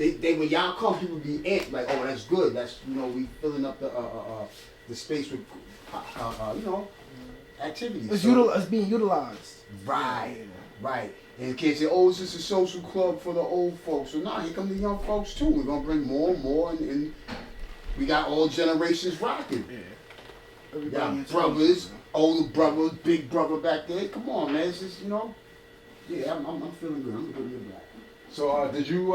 they when y'all come, people be amped like, oh, that's good. That's we filling up the space with activities. It's being utilized. Right, right. And kids say, oh, it's just a social club for the old folks. So nah, here come the young folks too. We're gonna bring more and more, and we got all generations rocking. Yeah. We got brothers, older brothers, big brother back there. Come on, man. It's just yeah, I'm feeling good. I'm good to black. So did you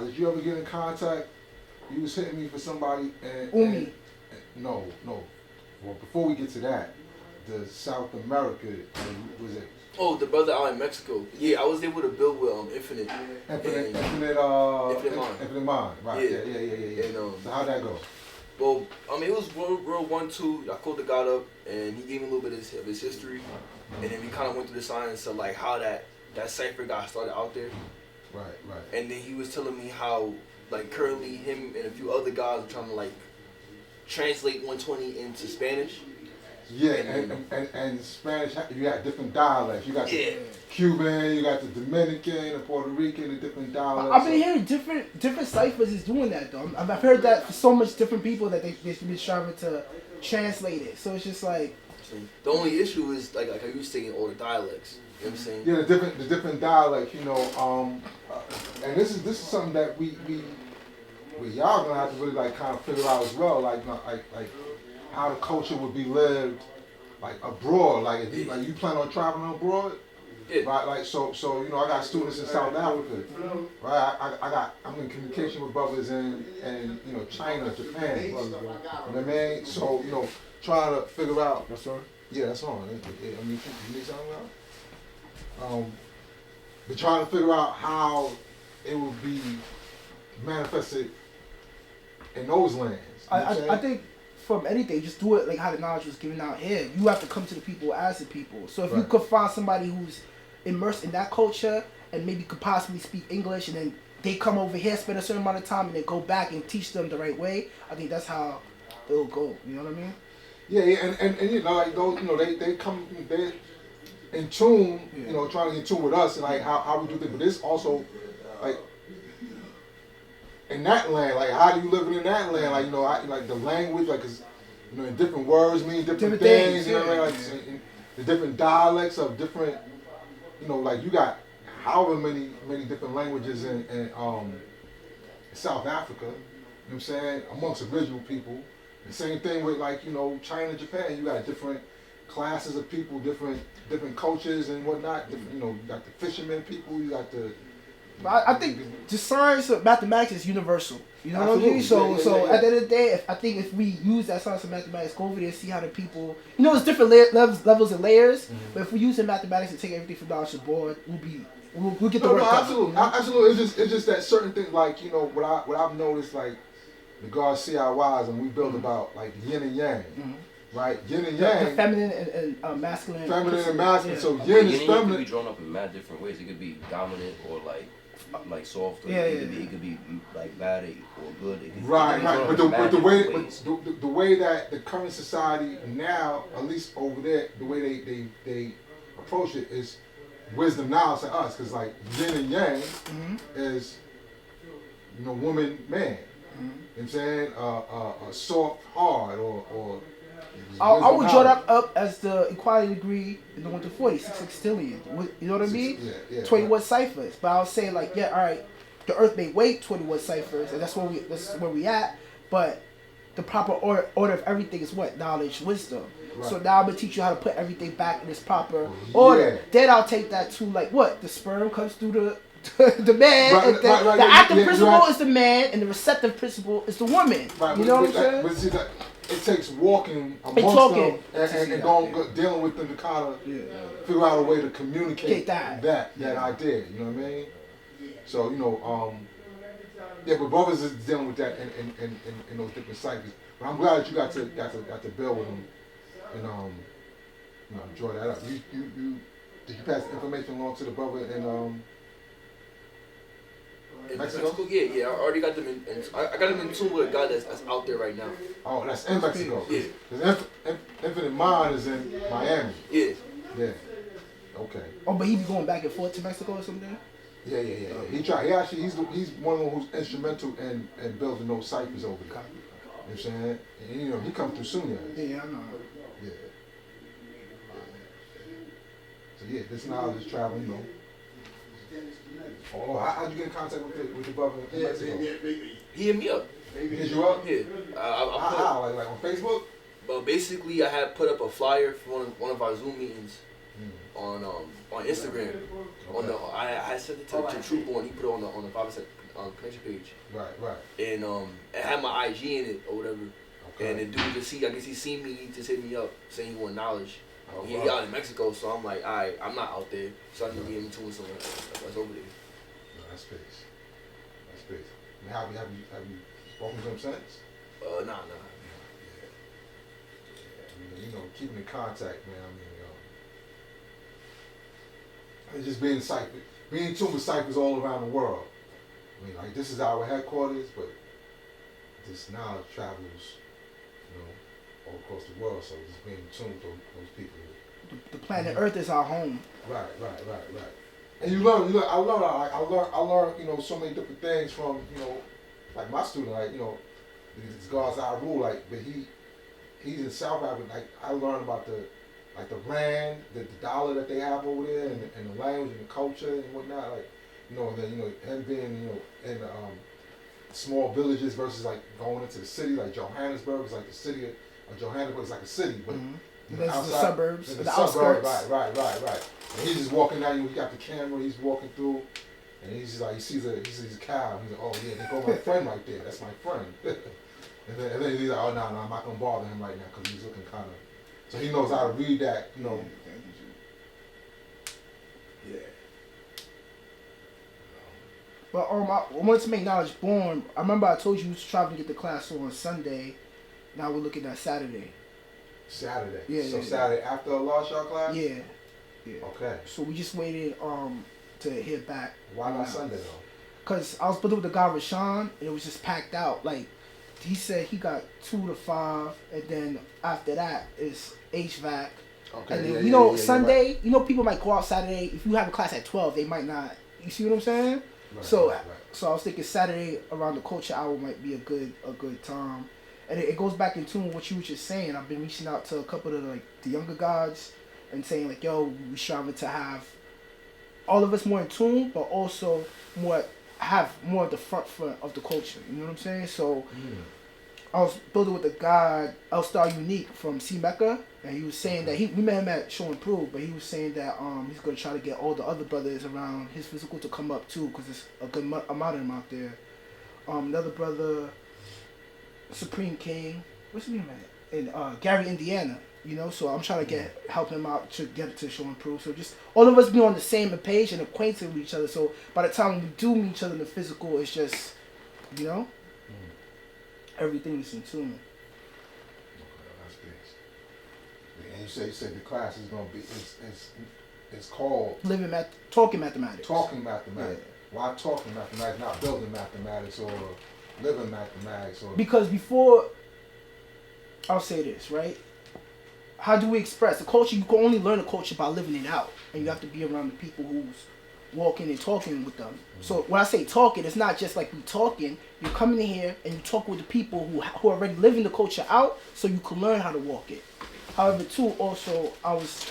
did you ever get in contact? You was hitting me for somebody and no. Well, before we get to that, the South America was it? Oh, the brother out in Mexico. Yeah, I was able to build with Infinite Mind. Right. Yeah. And, so how'd that go? Well, it was real 1-2. I called the God up, and he gave me a little bit of his history, and then we kind of went through the science of like how that cipher got started out there. Right. And then he was telling me how like currently him and a few other guys are trying to like translate 120 into Spanish. Yeah, and Spanish, you got different dialects. You got the Cuban, you got the Dominican, the Puerto Rican, the different dialects. I've been hearing different ciphers is doing that though. I've heard that for so much different people that they've been striving to translate it. So it's just like the only issue is like I was saying all the dialects. You know what I'm saying? Yeah, the different dialects. And this is something that we y'all gonna have to really like kind of figure out as well. Like how the culture would be lived like abroad. Like if you plan on traveling abroad. Yeah. Right, like so I got students in South Africa, right? I'm in communication with brothers in China, Japan, brothers, you know what I mean? So trying to figure out. That's on. Yeah, that's on. You need something else? But trying to figure out how it would be manifested in those lands. I think from anything, just do it like how the knowledge was given out here. You have to come to the people as the people. So if you could find somebody who's immersed in that culture and maybe could possibly speak English, and then they come over here, spend a certain amount of time, and then go back and teach them the right way, I think that's how it'll go. You know what I mean? Yeah, and like those, they come, they're in tune, trying to get in tune with us and like how we do things. But this also, like, in that land, like, how do you live in that land? Like, like the language, like, cause, different words mean different things. You know what I mean? Like, the different dialects of different, like you got however many different languages in South Africa. You know what I'm saying? Amongst original people. The same thing with like China, Japan. You got different classes of people, different cultures and whatnot. Different, you got the fishermen people. You got the. I think the science of mathematics is universal. You know what I mean? Absolutely. So at the end of the day, if we use that science of mathematics, go over there and see how the people, there's different levels and layers. Mm-hmm. But if we use mathematics and take everything from knowledge to board, we'll get the work done. Absolutely. It's just that certain things like what I've noticed like the God CIYs and we build about like yin and yang. Mm-hmm. Right, yin and yang. The feminine and masculine. Feminine and masculine. Yeah. So yin is feminine. It could be drawn up in mad different ways. It could be dominant or like soft. Or it could be like bad or good. Right. But the way that the current society now, at least over there, the way they approach it is wisdom knowledge to us, because like yin and yang is woman man. You know what I'm saying? Soft hard or I would draw that up as the equality degree in the 1 to 40, 6 sextillion. You know what I mean? 21 ciphers. But I'll say like, yeah, all right, the Earth may weigh 21 ciphers, and that's where we at. But the proper order of everything is what? Knowledge, wisdom. Right. So now I'm gonna teach you how to put everything back in its proper order. Then I'll take that to like what? The sperm comes through the man. Right, the active principle is the man, and the receptive principle is the woman. Right, you know what I'm saying? But see, it takes walking amongst them and dealing with them to kind of figure out a way to communicate that idea. You know what I mean? So but brothers is dealing with that in those different cycles. But I'm glad that you got to build with them and draw that up. You did you pass the information along to the brother in Mexico? Yeah. I already got them I got them in tune with a guy that's out there right now. Oh, that's in Mexico. Yeah. Because Infinite Mind is in Miami. Yeah. Yeah. Okay. Oh, but he be going back and forth to Mexico or something? Yeah. He's one of them who's instrumental in building those ciphers over there. You know what I'm saying? And you know, he come through soon. Yeah, I know. Yeah. So yeah, this knowledge is traveling, you know. Oh, how'd you get in contact with the brother in Mexico? He hit me up. Hit you up? Yeah. How? Like on Facebook? But basically, I had put up a flyer for one of our Zoom meetings on Instagram. Okay. I sent it to Trupo, and he put it on the 5 picture page. Right. And it had my IG in it or whatever. Okay. And the dude I guess he seen me, he just hit me up saying he wanted knowledge. He out in Mexico, so I'm like, alright, I'm not out there, so I need to get him to somewhere that's over there. No, that's space. I mean, have you spoken to him since? Nah. Yeah. I mean, you know, keeping in contact, man. I mean, it's just being in tune with ciphers all around the world. I mean, like, this is our headquarters, but this knowledge travels, you know, all across the world. So just being in tune with those people. The planet Earth is our home. Right. And you learn. I learned, you know, so many different things from, you know, like my student, like, you know, this God's our rule, like, but he's in South Africa. Like, I learned about the rand, the dollar that they have over there, and the language and the culture and whatnot. Like, you know, him being, you know, in small villages versus like going into the city. Like Johannesburg is like the city of Johannesburg is like a city, but you know, outside, the suburbs, the outskirts. Right. And he's just walking down. He got the camera. He's walking through, and he's just like he sees a cow. He's like, oh yeah, there go my friend right there. That's my friend. and then he's like, oh no, I'm not gonna bother him right now because he's looking kind of. So he knows how to read that, you know. Yeah. But I wanted to make knowledge born. I remember I told you was traveling to get the class on Sunday. Now we're looking at Saturday. Saturday. Yeah. Saturday after a law shot class. Yeah. Okay. So we just waited to hear back. Why not Sunday though? Cause I was building with the guy Rashawn, and it was just packed out. Like he said, he got 2 to 5, and then after that is HVAC. Okay. And then Sunday, right. You know, people might go out Saturday. If you have a class at 12, they might not. You see what I'm saying? Right, so right. So I was thinking Saturday around the culture hour might be a good time. And it goes back in tune with what you were just saying. I've been reaching out to a couple of the younger guys and saying like, yo, we striving to have all of us more in tune, but also have more of the front of the culture. You know what I'm saying? So I was building with a guy, L-Star Unique from Mecca, and he was saying that we met him at Show and Prove, but he was saying that he's gonna try to get all the other brothers around his physical to come up too, because there's a good amount of them out there. Another brother, Supreme King, what's his name in Gary, Indiana. You know, so I'm trying to help him out to get it to Show and Prove. So just all of us be on the same page and acquainted with each other. So by the time we do meet each other in the physical, it's just, you know, everything is in tune. Okay, and you said the class is gonna be it's called Talking Mathematics. Talking Mathematics. Yeah. Why talking mathematics, not building mathematics or living mathematics? Because before, I'll say this, right? How do we express the culture? You can only learn a culture by living it out, and you have to be around the people who's walking and talking with them. So when I say talking, it's not just like we talking. You're coming in here and you talk with the people who are already living the culture out, so you can learn how to walk it. However, too, also I was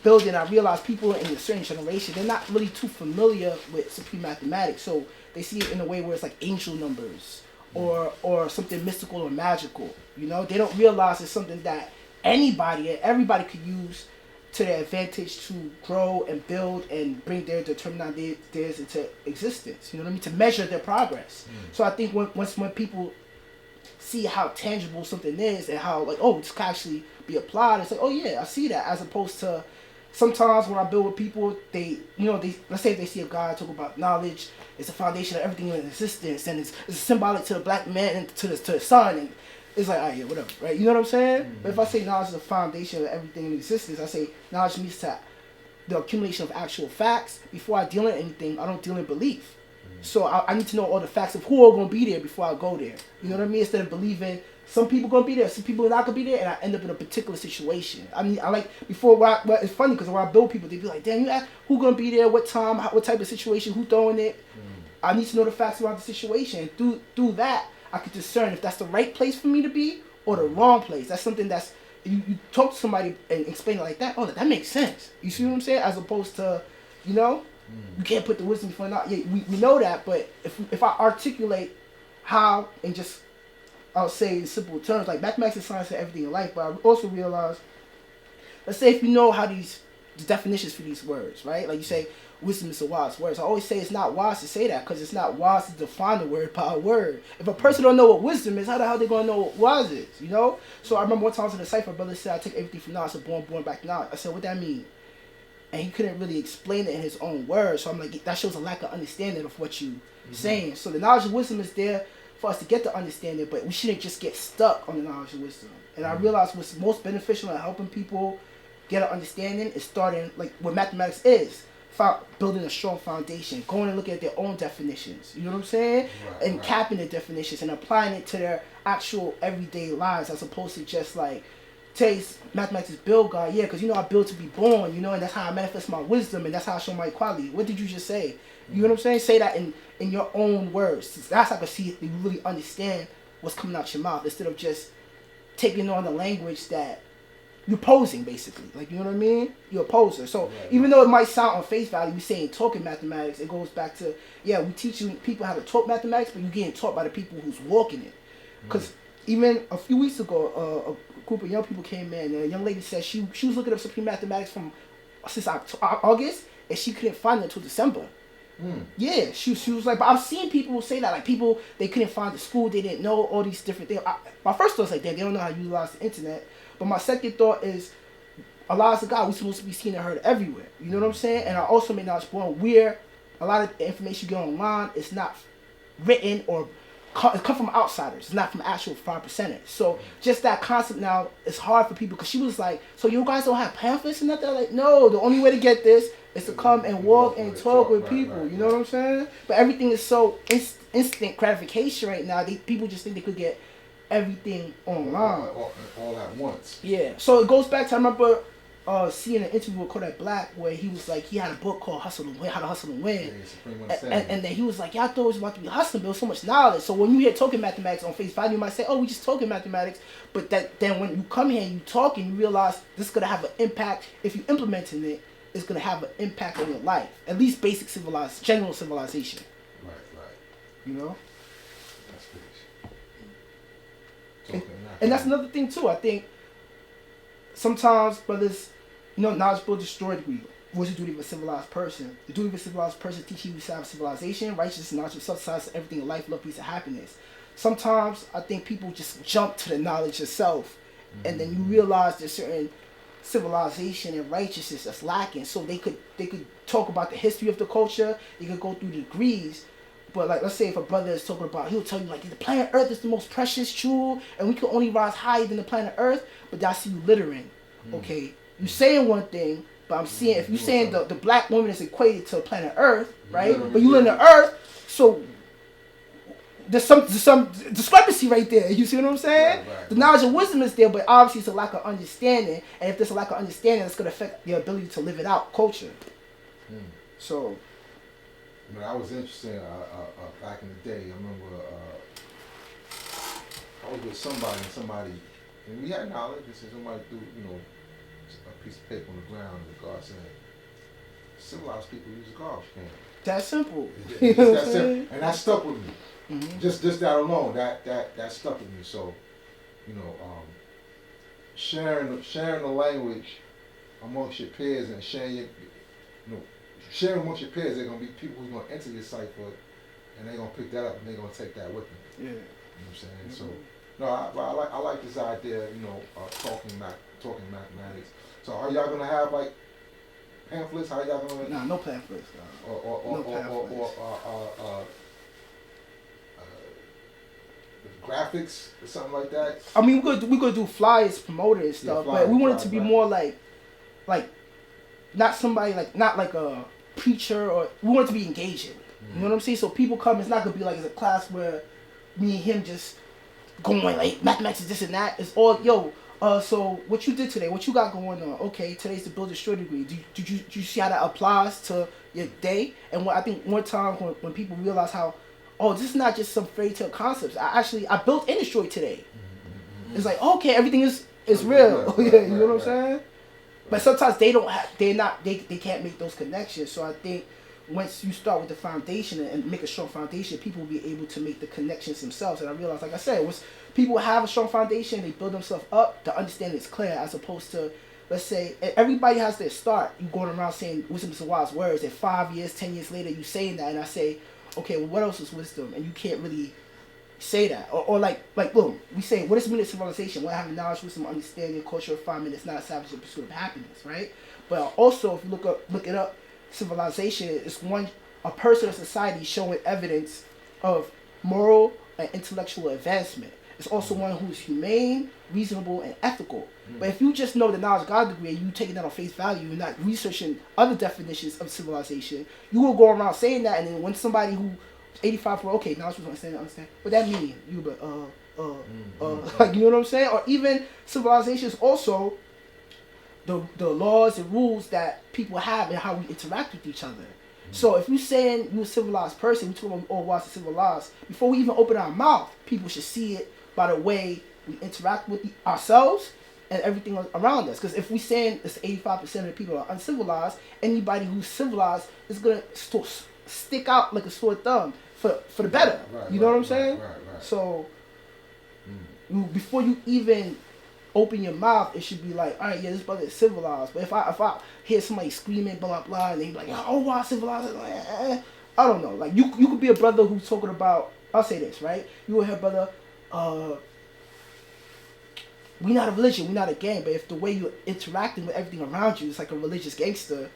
building. I realized people in a certain generation, they're not really too familiar with Supreme Mathematics, so they see it in a way where it's like angel numbers or something mystical or magical. You know, they don't realize it's something that everybody could use to their advantage to grow and build and bring their determined ideas into existence. You know what I mean? To measure their progress. So I think when people see how tangible something is and how like, oh, this can actually be applied, it's like, oh yeah, I see that. As opposed to sometimes when I build with people, they let's say if they see a guy talk about knowledge, it's the foundation of everything in existence, and it's symbolic to the black man and to the sun, and it's like, yeah, whatever, right? You know what I'm saying? But if I say knowledge is the foundation of everything in existence, I say knowledge means the accumulation of actual facts. Before I deal in anything, I don't deal in belief. So I need to know all the facts of who are going to be there before I go there. You know what I mean? Instead of believing some people going to be there, some people are not going to be there, and I end up in a particular situation. I mean, I like, before, it's funny because when I build people, they be like, damn, you ask who going to be there, what time, what type of situation, who throwing it. I need to know the facts about the situation. Through that, I can discern if that's the right place for me to be or the wrong place. That's something that's, you talk to somebody and explain it like that, oh, that makes sense. You see what I'm saying? As opposed to, you know, you can't put the wisdom before not. Yeah, we know that, but if I articulate how, and just, I'll say in simple terms, like mathematics is science and everything in life, but I also realize, let's say if you know how the definitions for these words, right? Like you say, wisdom is a wise word. So I always say it's not wise to say that because it's not wise to define the word by a word. If a person don't know what wisdom is, how the hell they gonna know what wise is? You know? So I remember one time I was in the cipher, brother said, I take everything from knowledge, so born back to knowledge. I said, what that mean? And he couldn't really explain it in his own words. So I'm like, that shows a lack of understanding of what you saying. So the knowledge of wisdom is there for us to get the understanding, but we shouldn't just get stuck on the knowledge of wisdom. And I realized what's most beneficial in helping people get an understanding is starting, like what mathematics is, building a strong foundation, going and looking at their own definitions, you know what I'm saying? And capping the definitions and applying it to their actual everyday lives as opposed to just like, today's mathematics is build God, yeah, because you know I built to be born, you know, and that's how I manifest my wisdom and that's how I show my equality. What did you just say? You know what I'm saying? Say that in your own words. That's how I can see if you really understand what's coming out your mouth instead of just taking on the language that you're posing, basically. Like, you know what I mean? You're a poser. So even though it might sound on face value, we saying talking mathematics, it goes back to, yeah, we teaching people how to talk mathematics, but you're getting taught by the people who's walking it. Because even a few weeks ago, a group of young people came in, and a young lady said she was looking up Supreme Mathematics since August, and she couldn't find it until December. Yeah, she was like, but I've seen people say that, like people, they couldn't find the school, they didn't know all these different things. My first thought was like, damn, they don't know how to utilize the internet. But my second thought is, Allah's a God, we're supposed to be seen and heard everywhere. You know what I'm saying? And I also made knowledge born where a lot of the information you get online is not written or it come from outsiders. It's not from actual 5%ers. So just that concept now is hard for people because she was like, so you guys don't have pamphlets and nothing? Like, no, the only way to get this is to come and walk and talk with people. You know what I'm saying? But everything is so instant gratification right now. People just think they could get everything online. All at once. Yeah. So it goes back to, I remember seeing an interview with Kodak Black where he was like, he had a book called Hustle and Win, How to Hustle and Win. And then he was like, y'all thought it was about to be hustling, but it was so much knowledge. So when you hear talking mathematics on face value, you might say, oh, we just talking mathematics. But then when you come here and you talk and you realize this is going to have an impact, if you implementing it, it's going to have an impact on your life. At least basic general civilization. Right. You know? That's And that's another thing too. I think sometimes brothers, you know, knowledge will destroy the greed. What's the duty of a civilized person? The duty of a civilized person teach you to have civilization, righteousness, knowledge, substance, everything in life, love, peace, and happiness. Sometimes I think people just jump to the knowledge itself, and then you realize there's certain civilization and righteousness that's lacking. So they could talk about the history of the culture. They could go through the degrees. But like, let's say if a brother is talking about, he'll tell you like the planet Earth is the most precious jewel, and we can only rise higher than the planet Earth. But that's you littering. Okay, you saying one thing, but I'm seeing if you saying the black woman is equated to planet Earth, right? But you live in the Earth, so there's some discrepancy right there. You see what I'm saying? Right. The knowledge of wisdom is there, but obviously it's a lack of understanding. And if there's a lack of understanding, it's gonna affect your ability to live it out, culture. So. I was interested back in the day. I remember I was with somebody, and we had knowledge. And somebody threw, a piece of paper on the ground, and the guard said, "Civilized people use a garbage can." That's simple. It's that simple, and that stuck with me. Just that alone, that stuck with me. So, sharing the language amongst your peers and sharing amongst your peers, they're gonna be people who's gonna enter your cipher, and they're gonna pick that up and they're gonna take that with them. Yeah. You know what I'm saying? So, no, I like this idea. Talking mathematics. So, are y'all gonna have like pamphlets? How y'all gonna? Nah, no pamphlets. Graphics or something like that. I mean, we're gonna do flyers, promoter and stuff, but we want it to be more like not somebody not like a preacher, or we want it to be engaging. You know what I'm saying? So people come, it's not gonna be like it's a class where me and him just going like mathematics is this and that. It's all so what you did today, what you got going on? Okay, today's the build a short degree. Did you see how that applies to your day? And I think one time when people realize how, this is not just some fairy tale concepts. I built in destroy today. It's like, okay, everything is real. Yeah, you know what I'm saying? But sometimes they can't make those connections. So I think once you start with the foundation and make a strong foundation, people will be able to make the connections themselves. And I realized, like I said, once people have a strong foundation, they build themselves up, the understanding is clear, as opposed to, let's say, everybody has their start. You going around saying wisdom is a wise words, and 5 years, 10 years later, you saying that, and I say, okay, well, what else is wisdom? And you can't really say that. Or like boom, we say, what is the meaning of civilization? Well, having knowledge, wisdom, understanding, cultural refinement is not a savage pursuit of happiness, right? But also, if you look it up, civilization is a person or society showing evidence of moral and intellectual advancement. It's also one who is humane, reasonable, and ethical. But if you just know the knowledge God degree and you taking that on face value, you're not researching other definitions of civilization, you will go around saying that, and then when somebody who 85 for okay, knowledge was understand. What that mean? You but like, you know what I'm saying? Or even civilization is also the laws and rules that people have and how we interact with each other. So if you're saying you're a civilized person, we talk about all wise and civilized, before we even open our mouth, people should see it by the way we interact with ourselves and everything around us. Because if we're saying it's 85% of the people are uncivilized, anybody who's civilized is going to stick out like a sore thumb for the better. You know what I'm saying? Right. So before you even open your mouth, it should be like, all right, yeah, this brother is civilized. But if I hear somebody screaming, blah, blah, blah, and they be like, oh, why civilized? Like, I don't know. Like, you could be a brother who's talking about, I'll say this, right? You will hear, brother, we not a religion, we not a gang, but if the way you're interacting with everything around you is like a religious gangster,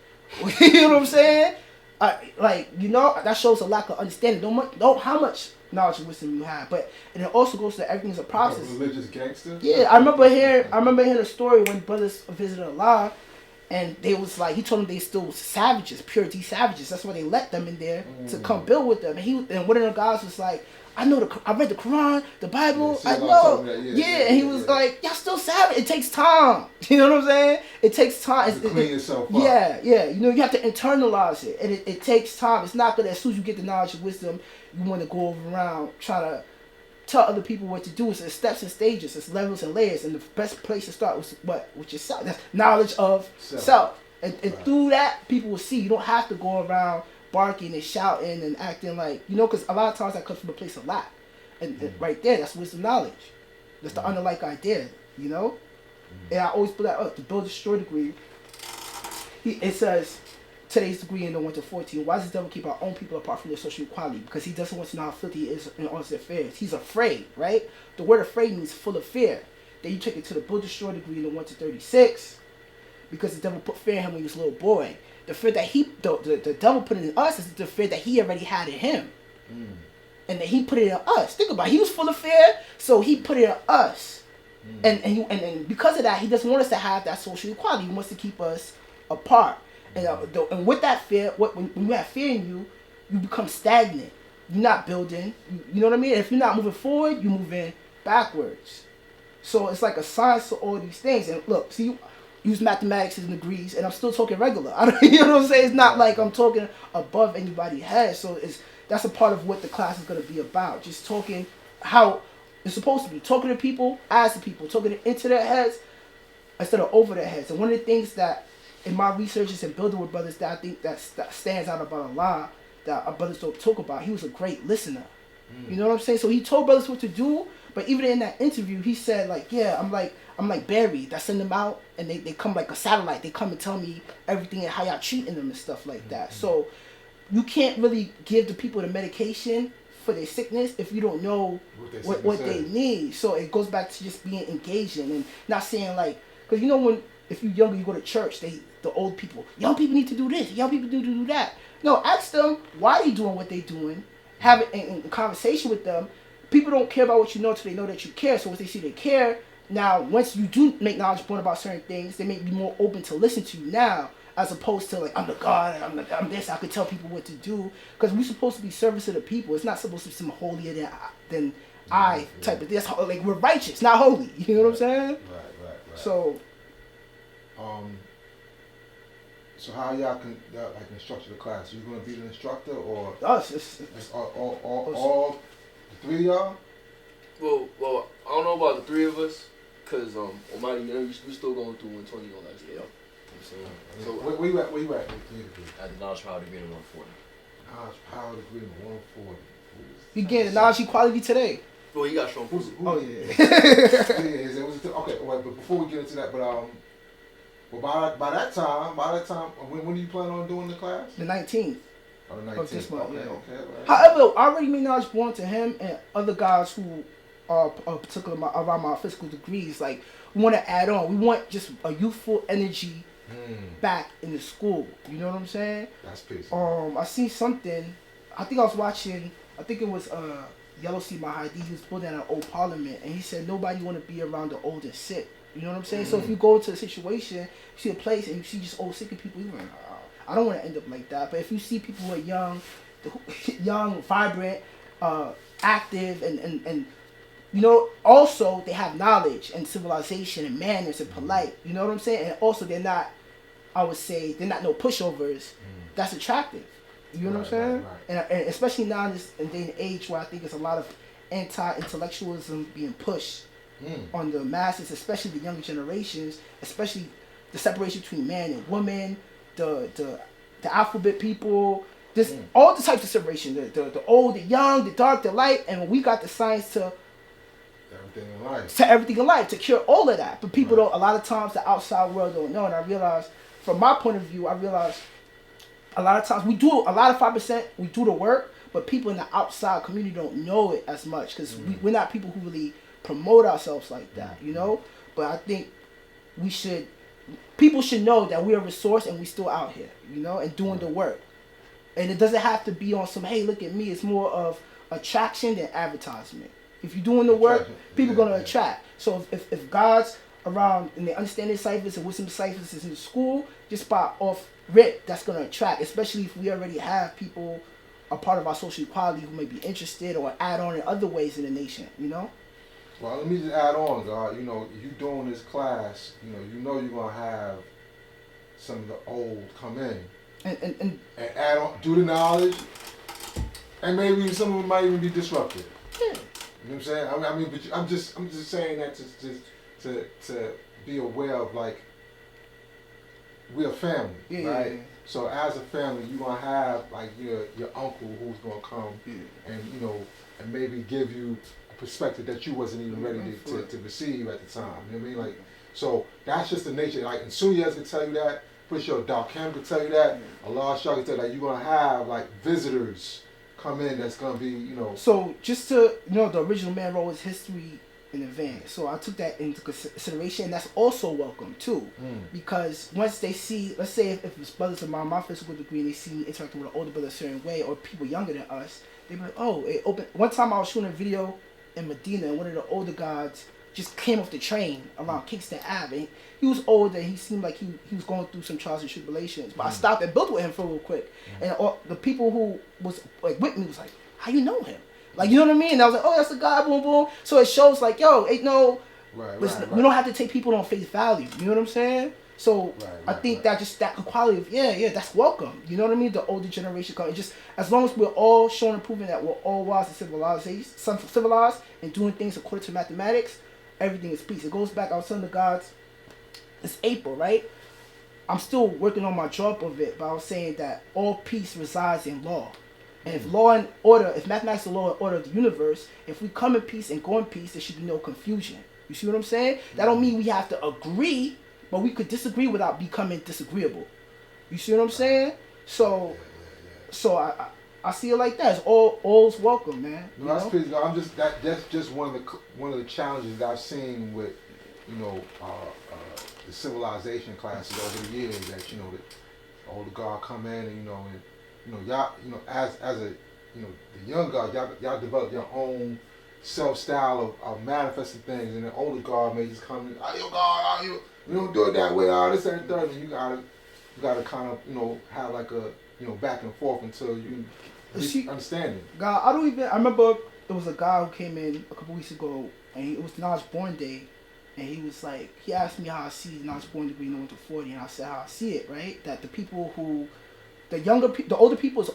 you know what I'm saying? That shows a lack of understanding. Don't how much knowledge and wisdom you have, but and it also goes to everything's a process. A religious gangster. Yeah, I remember hearing a story when brothers visited Allah, and they was like, he told them they still savages, purity savages. That's why they let them in there to come build with them. And one of the guys was like, I read the Quran, the Bible, I know. And he was like, y'all still savage. It takes time. You know what I'm saying? It takes time. To clean yourself up. Yeah. You have to internalize it. And it takes time. It's not that as soon as you get the knowledge and wisdom, you want to go around trying to tell other people what to do. It's steps and stages. It's levels and layers. And the best place to start was with yourself. That's knowledge of self. And through that, people will see. You don't have to go around barking and shouting and acting like, because a lot of times that comes from a place of lack. And right there, that's wisdom knowledge. That's the underlying idea, And I always put that up. To build a short degree, it says, today's degree in the 1 to 14, why does the devil keep our own people apart from their social equality? Because he doesn't want to know how filthy he is in all his affairs. He's afraid, right? The word afraid means full of fear. Then you take it to the build a short degree in the 1 to 36, because the devil put fear in him when he was a little boy. The fear that the devil put in us is the fear that he already had in him. And that he put it in us. Think about it. He was full of fear, so he put it in us. And because of that, he doesn't want us to have that social equality. He wants to keep us apart. And with that fear, when you have fear in you, you become stagnant. You're not building. You know what I mean? If you're not moving forward, you're moving backwards. So it's like a science to all these things. And look, see, use mathematics and degrees, and I'm still talking regular. You know what I'm saying? It's not like I'm talking above anybody's head. So that's a part of what the class is going to be about. Just talking how it's supposed to be. Talking to people, as to people. Talking into their heads instead of over their heads. And one of the things that in my researches and building with brothers that I think that stands out about Allah, that our brothers don't talk about, he was a great listener. You know what I'm saying? So he told brothers what to do, but even in that interview, he said, like, yeah, I'm like Barry, that send them out, and they come like a satellite. They come and tell me everything and how y'all treating them and stuff like that. So you can't really give the people the medication for their sickness if you don't know what they need. So it goes back to just being engaging and not saying like, because if you're younger, you go to church, the old people, young people need to do this, young people need to do that. No, ask them why they doing what they doing. Have it in conversation with them. People don't care about what you know until they know that you care. So once they see they care, now once you do make knowledge born about certain things, they may be more open to listen to you now, as opposed to like I'm the God and I'm this. I could tell people what to do because we're supposed to be service to the people. It's not supposed to be some holier than I type of this. Like we're righteous, not holy. You know what I'm saying? Right. So, so how y'all like instructor the class? You gonna be the instructor or us? It's all the three of y'all? Well, I don't know about the three of us, cause Almighty, we still going through 120 on that scale. So where you at? At the knowledge power degree in 140. Knowledge power degree in 140. You getting knowledge equality today? Well, he got strong. Oh yeah. Okay. Wait, but before we get into that, well, by that time, when do you plan on doing the class? The 19th. Oh, the 19th. Of this month. Okay. Right. However, I already made knowledge born to him and other guys who are particular around my physical degrees. Like we want to add on. We want just a youthful energy back in the school. You know what I'm saying? That's peace. I seen something. I think I was watching. I think it was Yellow Sea Mahadi. He was building an old parliament, and he said nobody want to be around the old and sick. You know what I'm saying? So if you go into a situation, you see a place, and you see just old sick people, you're like, I don't want to end up like that. But if you see people who are young, vibrant, active, and you know, also they have knowledge and civilization and manners and polite. You know what I'm saying? And also they're not, I would say, they're not no pushovers. That's attractive. You know what I'm saying? Right. And especially now in this day and age where I think there's a lot of anti-intellectualism being pushed on the masses, especially the younger generations, especially the separation between man and woman, the alphabet people, this all the types of separation, the old, the young, the dark, the light, and we got the science to everything in life to cure all of that. But people don't. A lot of times the outside world don't know, and I realize from my point of view, a lot of times we do a lot of 5%. We do the work, but people in the outside community don't know it as much because we're not people who really promote ourselves like that, you know. But I think people should know that we're a resource and we still out here, you know, and doing the work. And it doesn't have to be on some, hey, look at me. It's more of attraction than advertisement. If you're doing the work, people are going to attract. So if God's around and they understand the ciphers and wisdom ciphers is in the school, just by off rip, that's going to attract, especially if we already have people a part of our social equality who may be interested or add on in other ways in the nation, you know? Well, let me just add on, God. You know, you doing this class, you know you're going to have some of the old come in. And add on, do the knowledge, and maybe some of them might even be disrupted. Yeah. You know what I'm saying? I mean, but I'm just saying that to be aware of, like, we're a family, right? Yeah. So as a family, you're gonna have like your uncle who's gonna come and and maybe give you a perspective that you wasn't even ready to receive at the time. You know what I mean? Like, so that's just the nature. Like, and Sunyas can tell you that. Pretty sure Doc Cam can tell you that. Allah Shah can tell you that. You're gonna have like visitors come in. That's gonna be So just to the original man wrote his history in advance. So I took that into consideration. That's also welcome too, because once they see, let's say if it's brothers of my physical degree, and they see me interacting with an older brother a certain way, or people younger than us, they be like, oh, it opened. One time I was shooting a video in Medina, and one of the older guys just came off the train around Kingston Ave. And he was older. He seemed like he was going through some trials and tribulations. But I stopped and built with him for real quick, and all the people who was like with me was like, how you know him? Like, you know what I mean? And I was like, oh, that's the guy, boom, boom. So it shows like, yo, ain't no, we don't have to take people on face value. You know what I'm saying? So I think that just that quality of, that's welcome. You know what I mean? The older generation comes. Just as long as we're all showing and proving that we're all wise and civilized and doing things according to mathematics, everything is peace. It goes back, I was telling the gods, it's April, right? I'm still working on my drop of it, but I was saying that all peace resides in law. And if law and order, if mathematics is the law and order of the universe, if we come in peace and go in peace, there should be no confusion. You see what I'm saying? That don't mean we have to agree, but we could disagree without becoming disagreeable. You see what I'm saying? So I see it like that. It's all's welcome, man. No, that's crazy. That's just one of the challenges that I've seen with the civilization classes over the years. That the older guard come in and y'all, as a, the young guard, y'all develop your own self-style of manifesting things, and the older guard may just come in, yo, guard, we don't do it that way, all this and third, and you gotta you gotta kind of have like a back and forth until you understand it. God, I remember there was a guy who came in a couple weeks ago, and it was Nas Born Day, and he was like, he asked me how I see Nas Born Degree no 1-40, and I said how I see it, right? That the people who, the older people is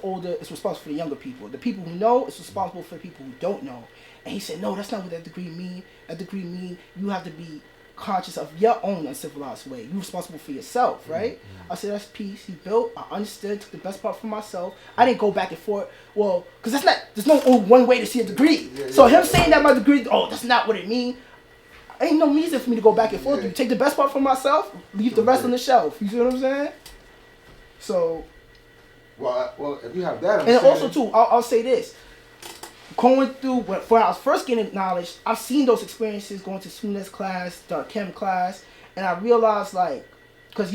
responsible for the younger people. The people who know is responsible for the people who don't know. And he said, no, that's not what that degree mean. That degree mean you have to be conscious of your own uncivilized way. You're responsible for yourself, right? I said, that's peace. He built, I understood, took the best part for myself. I didn't go back and forth. Well, because there's no one way to see a degree. So him saying that my degree, that's not what it mean. Ain't no reason for me to go back and forth. You take the best part for myself, leave the rest on the shelf. You see what I'm saying? So. Well, if you have that, and also too, I'll say this. Going through when I was first getting knowledge, I've seen those experiences going to Sunas class, the chem class, and I realized because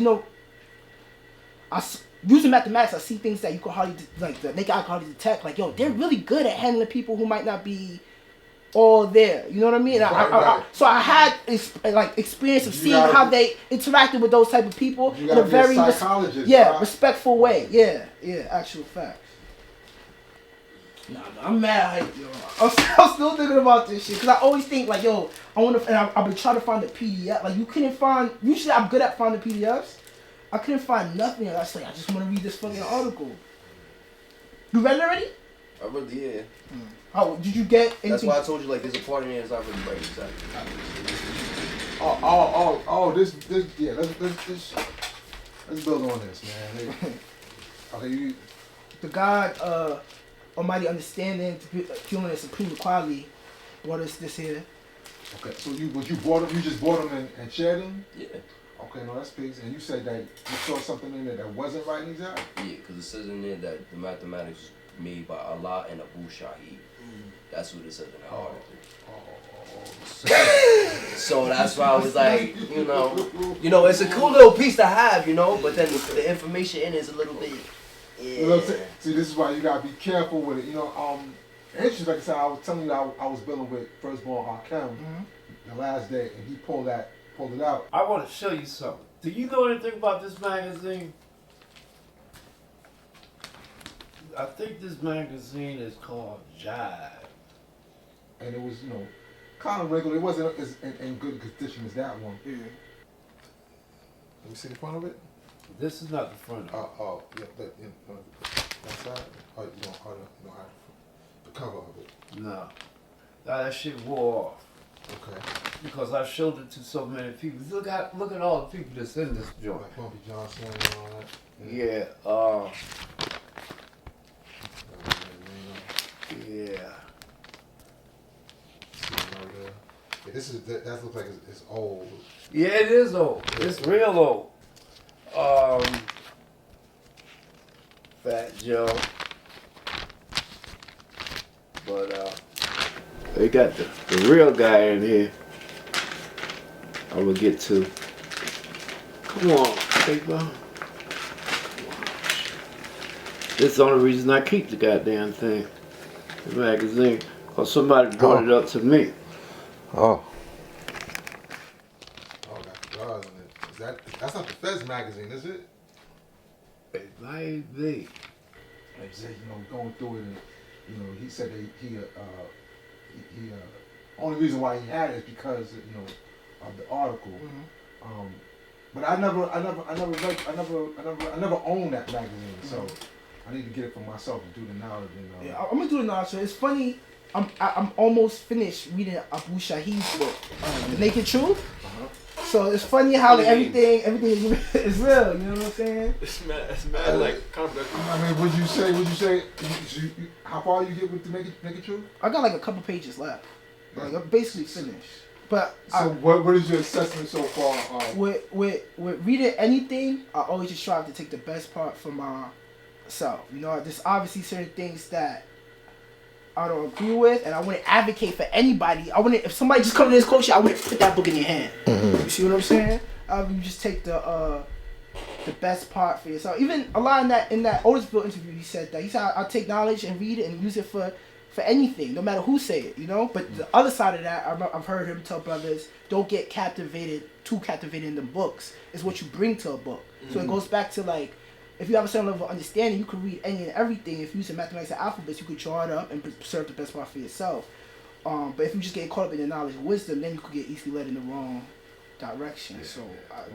using mathematics, I see things that you could hardly the naked eye could hardly detect. Like, yo, they're really good at handling people who might not be all there. You know what I mean? Right. So I had experience of seeing how they interacted with those type of people in a very respectful way. Yeah, actual facts. Nah, I'm mad hyped, yo. I'm still thinking about this shit because I always think I've been trying to find the PDF. Like, you couldn't find. Usually, I'm good at finding PDFs. I couldn't find nothing. I was like, I just want to read this fucking article. You read it already? I read it, yeah. How did you get anything? That's why I told you there's a part in there that's not really right. Exactly. Let's build on this, man. Okay, the God, Almighty understanding, human and supreme equality. What is this here? Okay, so you bought them? You just bought them and shared them? Yeah. Okay, no, that's peace. And you said that you saw something in there that wasn't right in exact? Yeah, because it says in there that the mathematics was made by Allah and Abu Shahid. That's what it says in the article. So that's why I was like, it's a cool little piece to have, but then the information in it is a little bit. Yeah. See, this is why you gotta be careful with it. Interesting. Like I said, I was telling you I was building with firstborn Hakem the last day, and he pulled it out. I want to show you something. Do you know anything about this magazine? I think this magazine is called Jive. And it was, kind of regular. It wasn't as in good condition as that one. Yeah. Let me see the front of it. This is not the front of it. That side? Oh, you don't have the cover of it. No. That shit wore off. Okay. Because I showed it to so many people. Look at all the people that's in this joint. Like Bumpy Johnson and all that. Yeah. That looks like it's old. Yeah, it is old. It's real old. Fat Joe. But they got the real guy in here. I will get to. Come on, paper. Come on. This is the only reason I keep the goddamn thing. The magazine. Or somebody brought it up to me. Oh, that's God on it. That's not the F.E.D magazine, is it? It might be. Like I said, going through it, and he said that he only reason why he had it is because of the article. But I never owned that magazine, so I need to get it for myself and do the knowledge. Yeah, I'm gonna do the knowledge. It's funny. I'm almost finished reading Abu Shahid's book, The Naked Truth. So it's funny how everything is real. You know what I'm saying? It's mad like contract. I mean, would you say? How far you get with the Naked Truth? I got a couple pages left. I'm basically finished. But so what is your assessment so far? With reading anything, I always just strive to take the best part for myself. There's obviously certain things that I don't agree with, and I wouldn't advocate for anybody. If somebody just come to this culture, I wouldn't put that book in your hand. You see what I'm saying? You just take the best part for yourself. Even a lot in that Otisville interview, he said I'll take knowledge and read it and use it for for anything, no matter who say it, you know. But the other side of that, I've heard him tell brothers, don't get too captivated in the books. It's what you bring to a book. So it goes back to like, if you have a certain level of understanding, you can read any and everything. If you use mathematics and alphabets, you could draw it up and preserve the best part for yourself. But if you just get caught up in the knowledge and wisdom, then you could get easily led in the wrong direction. So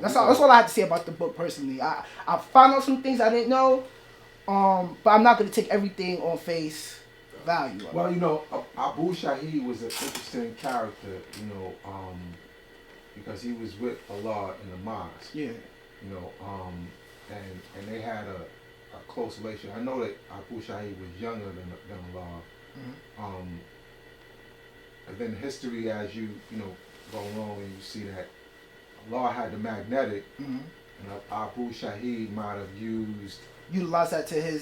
that's all I have to say about the book personally. I found out some things I didn't know, but I'm not going to take everything on face value. Well, you know, Abu Shahid was an interesting character, you know, because he was with Allah in the mosque. Yeah. You know, and they had a close relation. I know that Abu Shahid was younger than Allah. And then history, as you know, go along and you see that Allah had the magnetic, and Abu Shahid might have utilized that to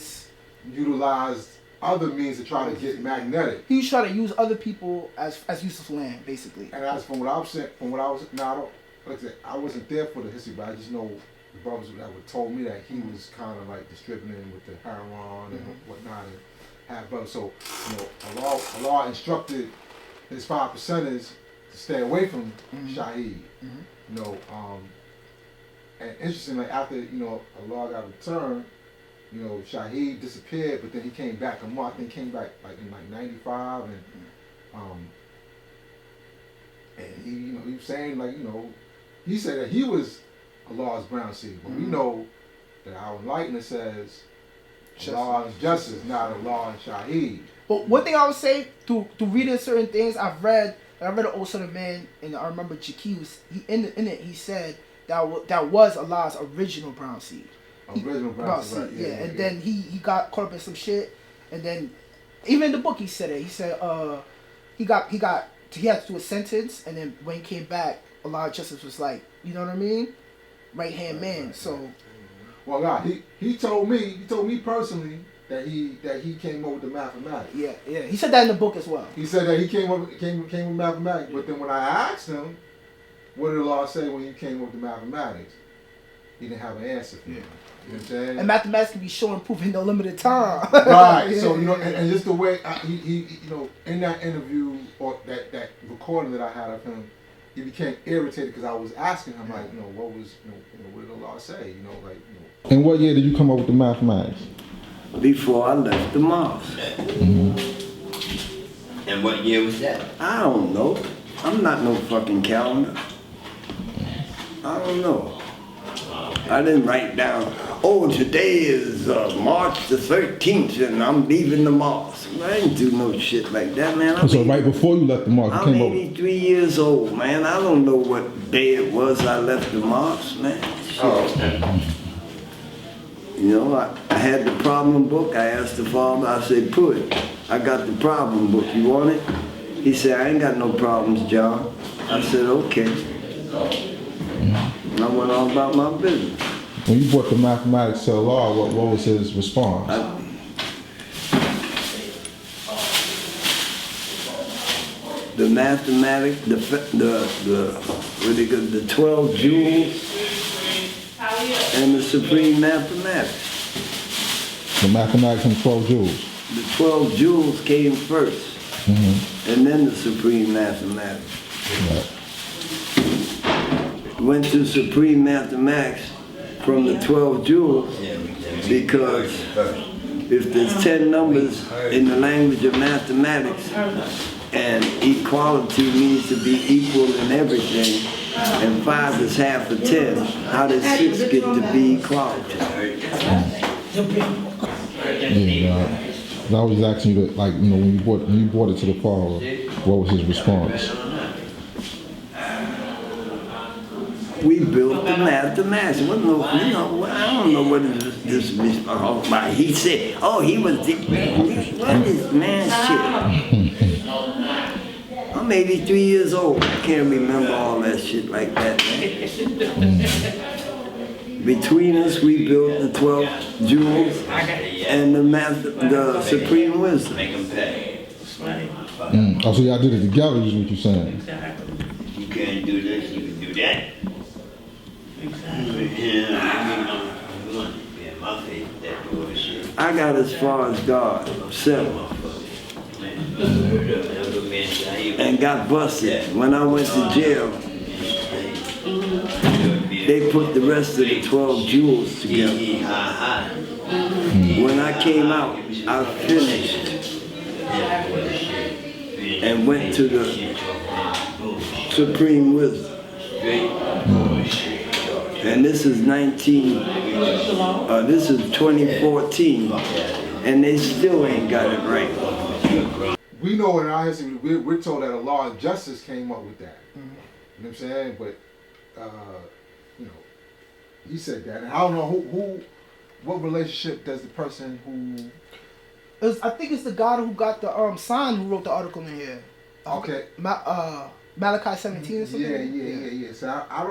utilized other means to try to get magnetic. He was trying to use other people as useful land, basically. And as from what I was saying, I wasn't there for the history, but I just know the brothers that would told me that he was kind of like distributing with the heroin and whatnot, and had brothers. So, you know, Allah instructed his 5%ers to stay away from Shahid. You know, and interestingly, after, you know, Allah got returned, you know, Shahid disappeared, but then he came back. I think he came back like in like 95, and he, you know, he was saying like, you know, he said that he was Allah's brown seed, but we know that our enlightenment says Allah's justice, not Allah and Shahid. But one thing I would say through reading certain things I read an old son of man, and I remember Jaki was in it. He said that was Allah's original brown seed. Original brown seed, right? Yeah. And then he got caught up in some shit, and then even in the book he said it. He said he had to do a sentence, and then when he came back, Allah's justice was like, you know what I mean, right hand man. So, well, God, he told me personally that he came up with the mathematics. Yeah. He said that in the book as well. He said that he came with mathematics, but then when I asked him, what did Allah say when he came up with the mathematics? He didn't have an answer for me. You know what I'm saying? And mathematics can be shown and proven in no limited time. Right. So, you know, and just the way he you know, in that interview or that recording that I had of him, he became irritated because I was asking him like, you know, what did Allah say? You know, like, you know. In what year did you come up with the mathematics? Before I left the mosque. And what year was that? I don't know. I'm not no fucking calendar. I don't know. I didn't write down, oh, today is March the 13th and I'm leaving the mosque. I didn't do no shit like that, man. So right before you left the mosque, you I'm came up 83 years old, man. I don't know what day it was I left the mosque, man. Shit. Oh. You know, I had the problem book. I asked the father, I said, put, I got the problem book. You want it? He said, I ain't got no problems, John. I said, okay. And I went on about my business. When you brought the mathematics to Allah, what was his response? The mathematics, the 12 jewels, and the supreme mathematics. The mathematics and 12 jewels. The 12 jewels came first, and then the supreme mathematics. Right. Went to supreme mathematics from the 12 jewels because if there's 10 numbers in the language of mathematics and equality means to be equal in everything, and 5 is half of 10, how does 6 get to be equality? Yeah, I was asking you, like, you know, when you brought it to the father, what was his response? We built the mathematics. What no, you know, I don't know what this response about. He said, oh, he was, what is man shit? I'm 83 years old. I can't remember all that shit like that. Between us, we built the 12 jewels and the supreme wisdom. Oh, so y'all did it together, is what you're saying? You can't do this, you can do that. I got as far as God, 7. and got busted. When I went to jail, they put the rest of the 12 jewels together. When I came out, I finished and went to the Supreme Wisdom. And this is 2014, and they still ain't got it right. We know in our history, we're told that a law and justice came up with that. You know what I'm saying? But, you know, he said that. And I don't know what relationship does the person who... I think it's the guy who got the sign who wrote the article in here. Okay. Malachi 17 or something. Yeah. So I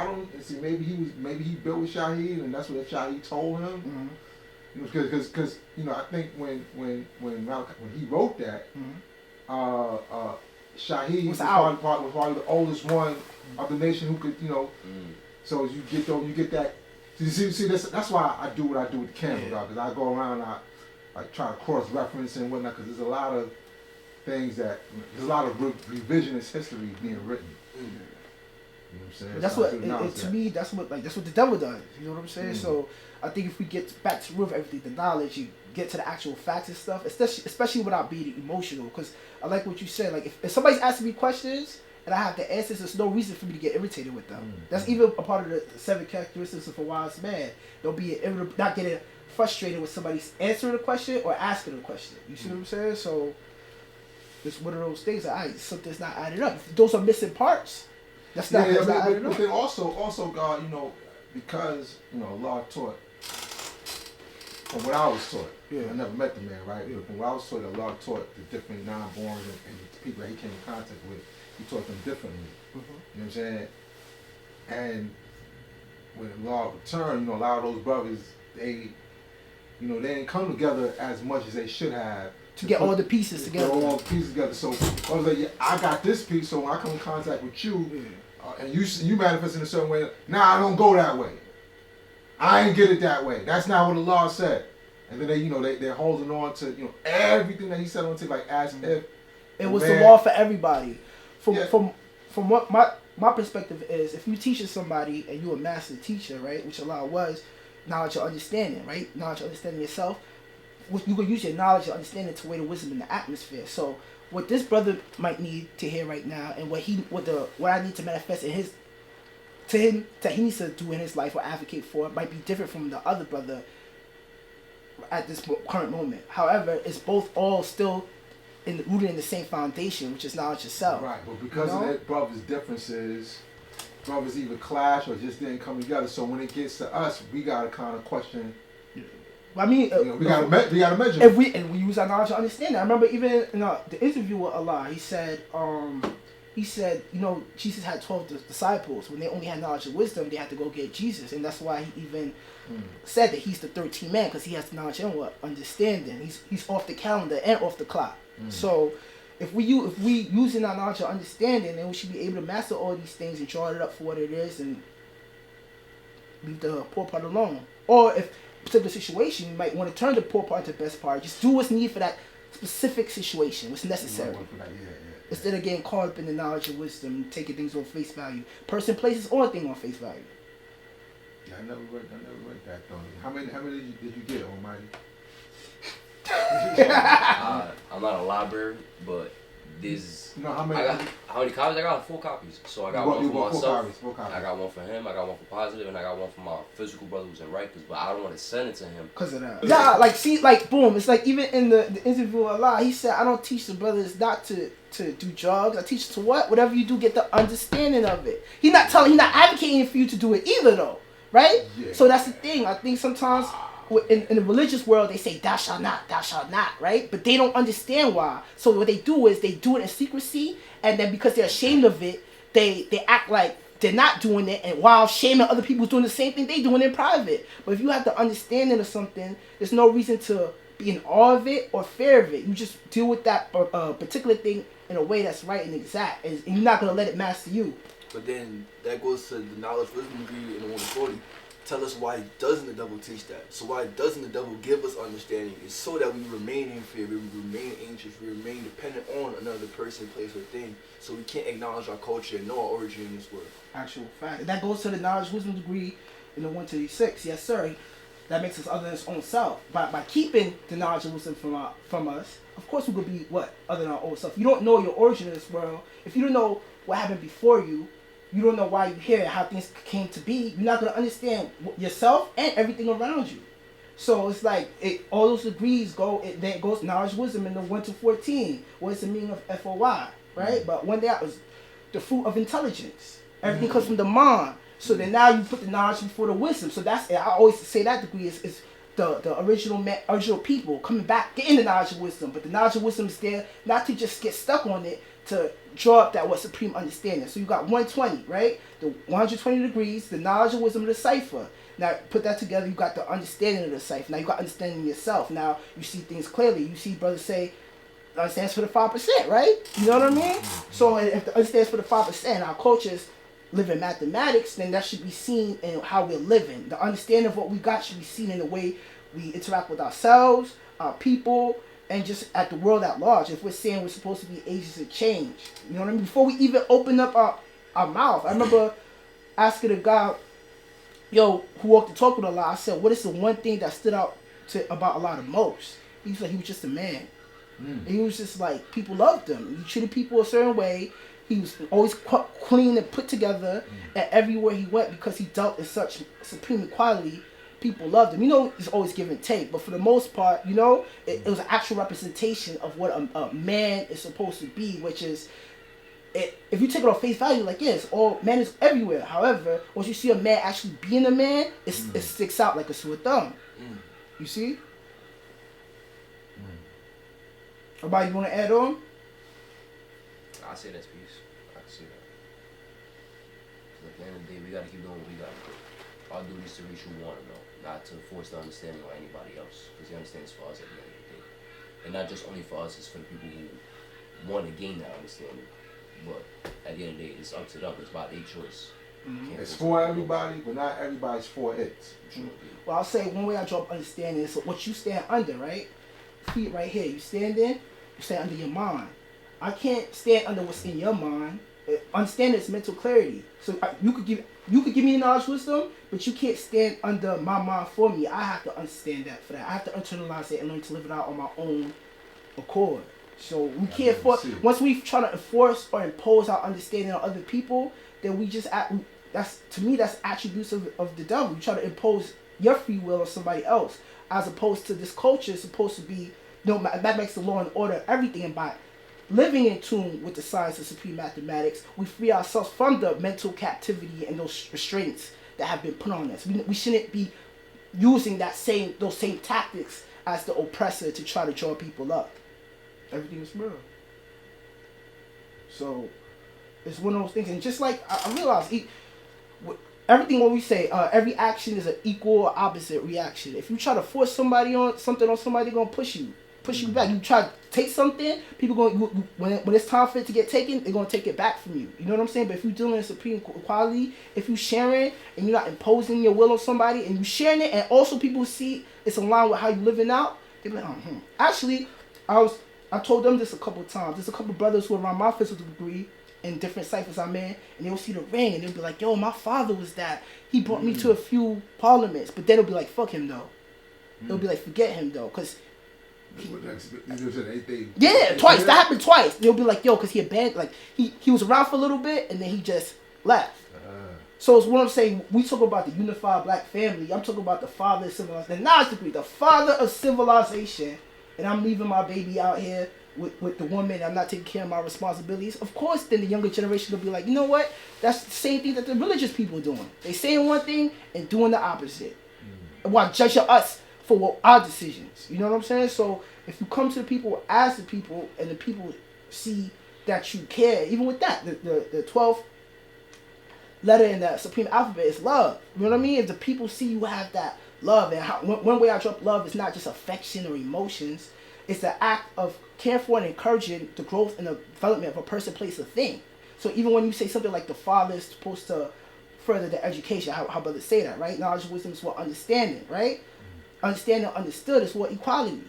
don't see. Maybe he built with Shahid, and that's what Shahid told him. You know, because you know, I think when he wrote that, Shahid was probably the oldest one of the nation who could, you know. So you get that. See, that's why I do what I do with the camera, because I go around, I try to cross reference and whatnot, because there's a lot of things there's a lot of revisionist history being written. You know what I'm saying? That's what to me. That's what the devil does. You know what I'm saying? So I think if we get back to the root of everything, the knowledge, you get to the actual facts and stuff, especially without being emotional. Because I like what you said. Like if somebody's asking me questions and I have the answers, there's no reason for me to get irritated with them. That's even a part of the 7 characteristics of a wise man. Don't be not getting frustrated with somebody answering a question or asking a question. You see what I'm saying? So it's one of those things that something's not adding up. If those are missing parts, that's not adding up. But then also God, you know, because you know Allah taught from what I was taught. I never met the man, right? From what I was taught, Allah taught the different non-borns and the people that he came in contact with. He taught them differently. You know what I'm saying? And when Allah returned, you know, a lot of those brothers, they didn't come together as much as they should have. To get all the pieces together. All the pieces together. So I was like, I got this piece, so when I come in contact with you, and you manifest in a certain way, I don't go that way. I ain't get it that way. That's not what the law said. And then they're holding on to everything that he said on to, like as if it was the law for everybody. From what my perspective is, if you teaching somebody and you a master teacher, right, which Allah was, knowledge or understanding, right, knowledge or understanding yourself, you can use your knowledge and understanding to weigh the wisdom in the atmosphere. So what this brother might need to hear right now, and what I need to manifest in his to him that he needs to do in his life or advocate for, might be different from the other brother at this current moment. However, it's both all still rooted in the same foundation, which is knowledge itself. Right, but because of that brothers' differences, brothers either clash or just didn't come together. So when it gets to us, we gotta kind of question. I mean, we gotta measure. If we use our knowledge to understand it. I remember even in the interview with Allah, he said, Jesus had 12 disciples. When they only had knowledge and wisdom, they had to go get Jesus, and that's why he even said that he's the 13th man, because he has knowledge and understanding. He's off the calendar and off the clock. So if we using our knowledge and understanding, then we should be able to master all these things and draw it up for what it is, and leave the poor part alone. Or if particular situation, you might want to turn the poor part to the best part. Just do what's needed for that specific situation, what's necessary. Instead of getting caught up in the knowledge and wisdom, taking things on face value. Person, places, all thing on face value. Yeah, I never read that though. How many did you get, Almighty? I'm not a library, but this. No, how many copies? I got 4 copies. So I got one for myself. Four copies. I got one for him. I got one for Positive, and I got one for my physical brother who's in Rikers. But I don't want to send it to him because of that. Boom. It's like even in the interview with Allah, he said, "I don't teach the brothers not to do drugs. I teach to what? Whatever you do, get the understanding of it." He's not advocating for you to do it either, though, right? Yeah. So that's the thing. I think sometimes. In the religious world, they say thou shalt not, right? But they don't understand why. So what they do is they do it in secrecy, and then because they're ashamed of it, they act like they're not doing it, and while shaming other people doing the same thing, they doing it in private. But if you have the understanding of something, there's no reason to be in awe of it or fear of it. You just deal with that particular thing in a way that's right and exact, and you're not going to let it master you. But then that goes to the knowledge wisdom degree in the 140. tell us why doesn't the devil teach that? So why doesn't the devil give us understanding? It's so that we remain in fear, we remain anxious, we remain dependent on another person, place, or thing. So we can't acknowledge our culture and know our origin in this world. Actual fact. And that goes to the knowledge wisdom degree in the 136. Yes, sir. That makes us other than its own self. By keeping the knowledge and wisdom from us, of course we could be what? Other than our own self. You don't know your origin in this world. If you don't know what happened before you, you don't know why you're here, how things came to be, you're not going to understand yourself and everything around you. So it's like, all those degrees that goes knowledge, wisdom in the 1 to 14. What's the meaning of F-O-Y, right? But one day I was the fruit of intelligence. Everything comes from the mind. So then now you put the knowledge before the wisdom. So that's, I always say that degree is the original people coming back, getting the knowledge and wisdom. But the knowledge and wisdom is there not to just get stuck on it, to draw up that what supreme understanding. So you got 120, right? The 120 degrees, the knowledge and wisdom of the cipher. Now put that together, you got the understanding of the cipher. Now you got understanding yourself. Now you see things clearly. You see brothers say, understands for the 5%, right? You know what I mean? So if the understands for the 5%, our cultures live in mathematics, then that should be seen in how we're living. The understanding of what we got should be seen in the way we interact with ourselves, our people, and just at the world at large. If we're saying we're supposed to be agents of change, you know what I mean? Before we even open up our mouth, I remember asking a guy, who walked the talk with Allah, I said, what is the one thing that stood out about Allah the most? He was like, he was just a man. And he was just like, people loved him. He treated people a certain way. He was always clean and put together, and everywhere he went, because he dealt in such supreme equality, people loved him. It's always give and take, but for the most part, it was an actual representation of what a man is supposed to be, which is, if you take it on face value, like, yes, all man is everywhere. However, once you see a man actually being a man, it sticks out like a sore thumb. You see? Everybody, you want to add on? I say that's peace. I can see that. At the end of the day, we gotta keep doing what we gotta do. Our duty is to reach who we want to know, not to force the understanding on anybody else, because the understanding is for us at the end of the day. And not just only for us, it's for the people who want to gain that understanding. But at the end of the day, it's up to them. It's about their choice. It's for everybody, but not everybody's for it. Well, I'll say one way I draw up understanding is what you stand under, right? Feet right here. You stand under your mind. I can't stand under what's in your mind. Understanding is mental clarity. So you could give me knowledge, wisdom, but you can't stand under my mind for me. I have to understand that for that. I have to internalize it and learn to live it out on my own accord. So we can't force. Once we try to enforce or impose our understanding on other people, then we just that's attributes of the devil. You try to impose your free will on somebody else, as opposed to this culture is supposed to be. That makes the law and order everything, and by living in tune with the science of supreme mathematics, we free ourselves from the mental captivity and those restraints that have been put on us. We shouldn't be using those same tactics as the oppressor to try to draw people up. Everything is real. So it's one of those things, and just like I realize, everything what we say, every action is an equal or opposite reaction. If you try to force somebody on something, they're gonna push you back. You try to take something, people when it's time for it to get taken, they're gonna take it back from you. You know what I'm saying? But if you're dealing in supreme equality, if you're sharing and you're not imposing your will on somebody, and you're sharing it, and also people see it's aligned with how you're living out, they're like, Actually, I told them this a couple of times. There's a couple of brothers who are around my physical degree in different ciphers I'm in, and they'll see the ring, and they'll be like, yo, my father was that. He brought me to a few parliaments, but then they'll be like, fuck him, though. They'll be like, forget him, though, because... Yeah, twice. That happened twice. They'll be like, yo, because he abandoned, like, he was around for a little bit, and then he just left. So it's what I'm saying. We talk about the unified black family. I'm talking about the father of civilization. The knowledge degree, the father of civilization. And I'm leaving my baby out here with the woman. I'm not taking care of my responsibilities. Of course, then the younger generation will be like, you know what? That's the same thing that the religious people are doing. They saying one thing and doing the opposite. And while judging us for our decisions. You know what I'm saying? So if you come to the people as the people, and the people see that you care, even with that, the 12th letter in the supreme alphabet is love. You know what I mean? If the people see you have that love, and one way I drop love is not just affection or emotions, it's the act of caring for and encouraging the growth and the development of a person, place, or thing. So even when you say something like the father is supposed to further the education. How brothers say that, right? Knowledge and wisdom is what understanding, right? Understanding understood is what equality.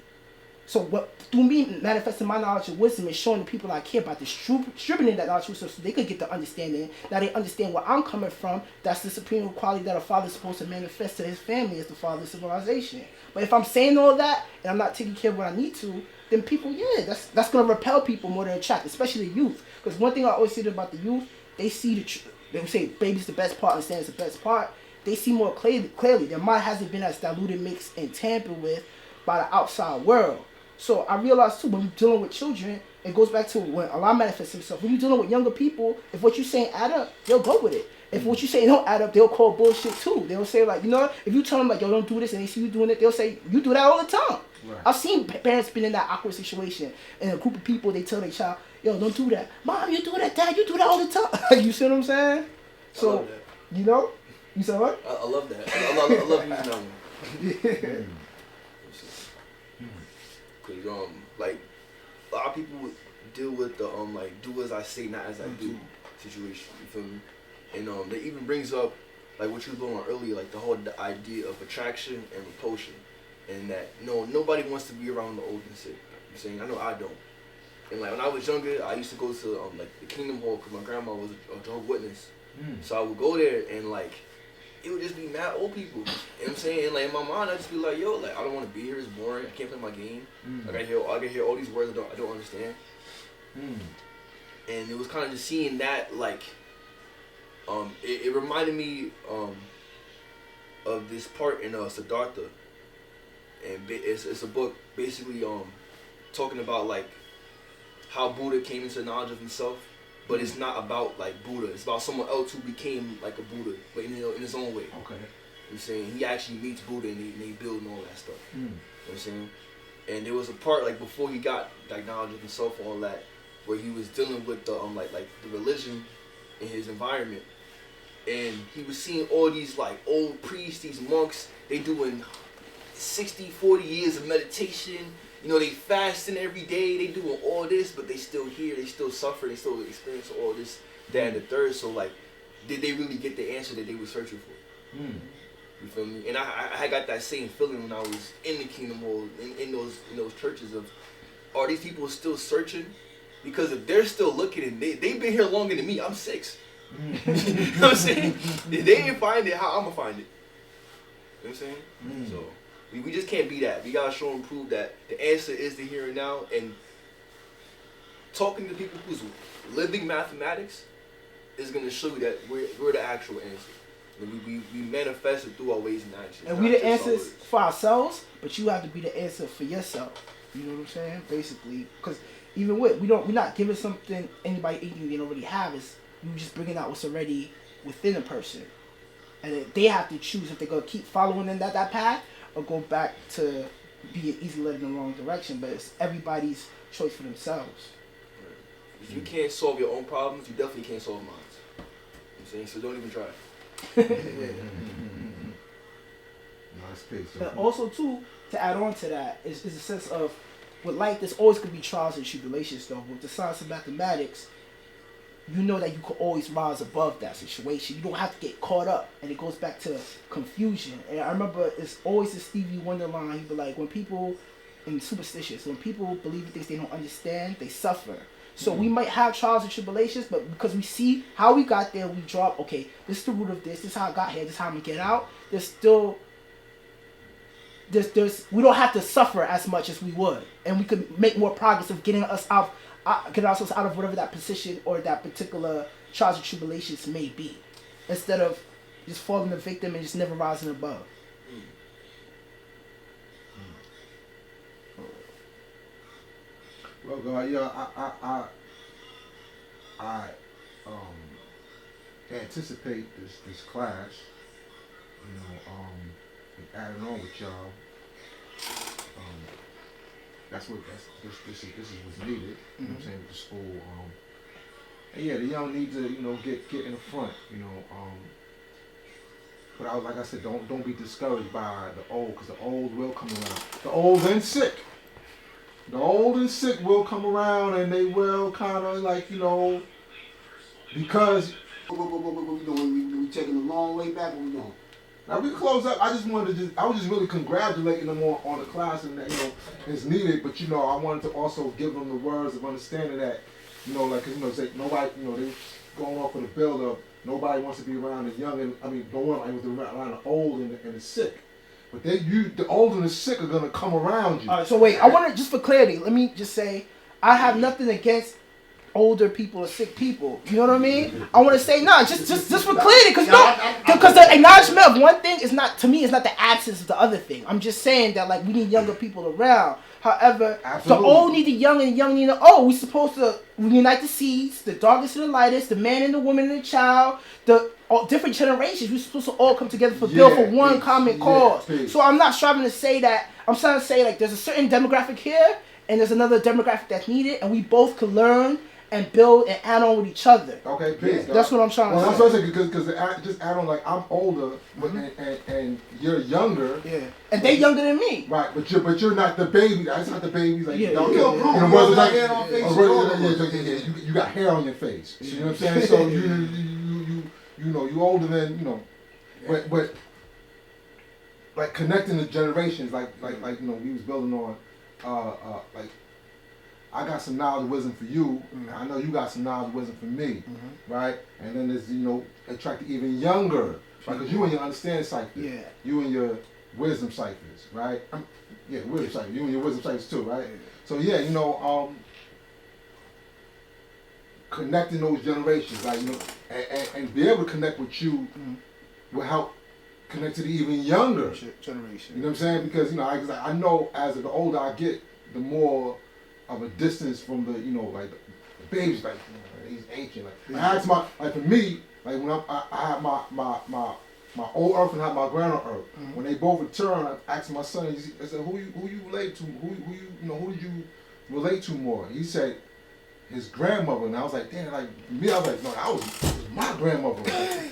So what through me manifesting my knowledge and wisdom is showing the people I care about, distributing that knowledge and wisdom so they could get the understanding. Now they understand where I'm coming from. That's the supreme quality that a father is supposed to manifest to his family as the father of civilization. But if I'm saying all that and I'm not taking care of what I need to, then people, that's gonna repel people more than attract, especially the youth. Because one thing I always say about the youth, they see they say baby's the best part, understand's the best part. They see more clearly. Their mind hasn't been as diluted, mixed, and tampered with by the outside world. So I realize too, when you're dealing with children, it goes back to when Allah manifests himself. When you're dealing with younger people, if what you're saying add up, they'll go with it. If what you say don't add up, they'll call bullshit too. They'll say like, if you tell them like, yo, don't do this, and they see you doing it, they'll say, you do that all the time. Right. I've seen parents been in that awkward situation. In a group of people, they tell their child, yo, don't do that. Mom, you do that, Dad, you do that all the time. You see what I'm saying? So, you said what? I love that. I love using that one. Cause like a lot of people deal with the like do as I say, not as I do situation. You feel me? And that even brings up like what you were going on earlier, like the idea of attraction and repulsion, and that nobody wants to be around the old and sick. I'm saying I know I don't. And like when I was younger, I used to go to like the Kingdom Hall because my grandma was a Jehovah's Witness. So I would go there and like it would just be mad old people. You know what I'm saying? And like in my mind, I'd just be like, yo, like I don't want to be here. It's boring. I can't play my game. I can hear all these words I don't understand. And it was kind of just seeing that like, it reminded me of this part in Siddhartha, and it's a book basically talking about like how Buddha came into knowledge of himself. But it's not about like Buddha. It's about someone else who became like a Buddha, but in his own way. Okay. You know what I'm saying? He actually meets Buddha and they build and all that stuff. You know what I'm saying? And there was a part like before he got like knowledge of himself and all that, where he was dealing with the like the religion in his environment, and he was seeing all these like old priests, these monks. They doing 60, 40 years of meditation. They fasting every day, they doing all this, but they still here, they still suffer, they still experience all this, that, and the third. So, like, did they really get the answer that they were searching for? You feel me? And I got that same feeling when I was in the Kingdom Hall, in those churches of, are these people still searching? Because if they're still looking, and they've been here longer than me, I'm 6. You know what I'm saying? If they didn't find it, how I'm going to find it? You know what I'm saying? So... We just can't be that. We gotta show and prove that the answer is the here and now. And talking to people who's living mathematics is gonna show you that we're the actual answer. And we manifest it through our ways and actions. And we the answers for ourselves, but you have to be the answer for yourself. You know what I'm saying? Basically, because even we're not giving something anything they don't already have. Is you just bringing out what's already within a person, and they have to choose if they're gonna keep following in that path. Or go back to being easily led in the wrong direction, but it's everybody's choice for themselves. If you can't solve your own problems, you definitely can't solve mine. You know what I'm saying? So don't even try. Nice piece. And also, too, to add on to that, is a sense of, with life, there's always going to be trials and tribulations, though. With the science of mathematics, you know that you can always rise above that situation. You don't have to get caught up. And it goes back to confusion. And I remember it's always a Stevie Wonder line. He'd be like, when people, and superstitious, when people believe in things they don't understand, they suffer. So we might have trials and tribulations, but because we see how we got there, we drop, okay, this is the root of this is how I got here, this is how I'm going to get out. There's still, we don't have to suffer as much as we would. And we could make more progress of getting ourselves out of whatever that position or that particular trials and tribulations may be, instead of just falling a victim and just never rising above. Well, God, yeah, I anticipate this class, adding on with y'all. This is what's needed. You know what I'm saying, with the school. And yeah, the young need to get in the front. But like I said, don't be discouraged by the old, because the old will come around. The old and sick. The old and sick will come around, and they will kind of because What we doing? We taking a long way back? What we doing? Now we close up. I was just really congratulating them on the class and that, it's needed. But I wanted to also give them the words of understanding that, say nobody, they going off with a build of nobody wants to be around the young and don't want to be around the old and the sick. But the old and the sick are gonna come around you. All right, so wait, I want to just for clarity. Let me just say, I have nothing against older people or sick people. You know what I mean? I want to say just for clarity, because the acknowledgement of one thing is not, to me, is not the absence of the other thing. I'm just saying that we need younger people around. However, the old need the young and the young need the old. We're supposed to unite the seeds, the darkest and the lightest, the man and the woman and the child, the different generations. We're supposed to all come together for build for one common cause. So I'm not striving to say that. I'm trying to say there's a certain demographic here and there's another demographic that's needed, and we both can learn and build and add on with each other. Okay, peace. That's what I'm trying to say. That's what I'm saying, because just add on, I'm older, but and you're younger. Yeah, and they younger than me. Right, but you're not the baby. That's not the babies. You got hair on face. You got hair on your face. You know what I'm saying? So you older than but connecting the generations, we was building on, I got some knowledge and wisdom for you. I know you got some knowledge and wisdom for me, right? And then there's, attract the even younger, right? Because you and your understanding cyphers, you and your wisdom ciphers, right? Wisdom ciphers. You and your wisdom ciphers too, right? So connecting those generations, and be able to connect with you will help connect to the even younger generation. You know what I'm saying? Because I know as the older I get, the more of a distance from the the babies, he's ancient. I asked for me, when I had my old earth and had my grandma earth. When they both returned, I asked my son. I said, "Who you relate to? Who did you relate to more?" He said, his grandmother. And I was like, damn, I was like, no, that was my grandmother.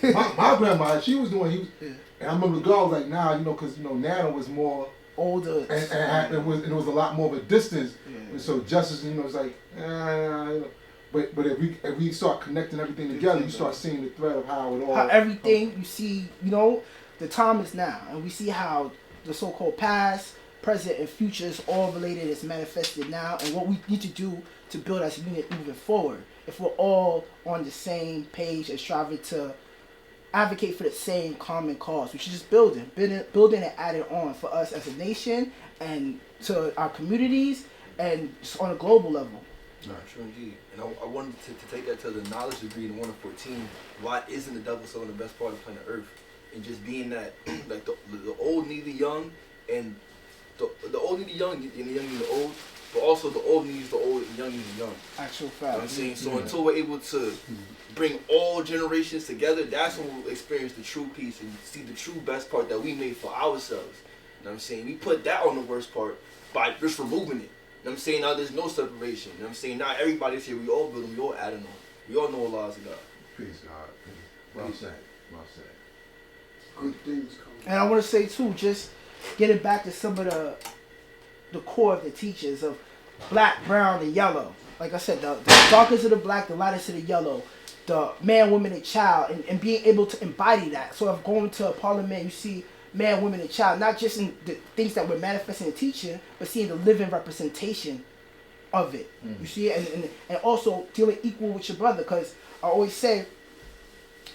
my grandma, she was doing. And I remember the girl was like, nah, because Nana was more older, and it was a lot more of a distance. And so justice, it's like, but if we start connecting everything together, you start seeing the thread of how it all. How everything you see, the time is now, and we see how the so-called past, present, and future is all related. It's manifested now, and what we need to do to build as a unit moving forward. If we're all on the same page and striving to advocate for the same common cause, we should just building and adding on for us as a nation and to our communities and just on a global level. True indeed. And I wanted to take that to the knowledge degree in 1 of 14. Why isn't the devil still in the best part of planet Earth? And just being that, the old need the young, and the old need the young, and the young need the old, but also the old needs the old, and the young need the young. Actual fact. You know what I'm saying? So until we're able to bring all generations together, that's when we'll experience the true peace and see the true best part that we made for ourselves. You know what I'm saying? We put that on the worst part by just removing it. You know what I'm saying? Now there's no separation. You know what I'm saying? Not everybody's here. We all building. We all adding on. We all know the laws of God. Peace, God. Well said. Well said. Good things coming. And I want to say too, just getting back to some of the core of the teachings of black, brown, and yellow. Like I said, the darkest of the black, the lightest of the yellow, the man, woman, and child, and being able to embody that. So if going to a parliament, you see man, woman, and child, not just in the things that we're manifesting and teaching, but seeing the living representation of it. You see it, and also dealing equal with your brother, because I always say,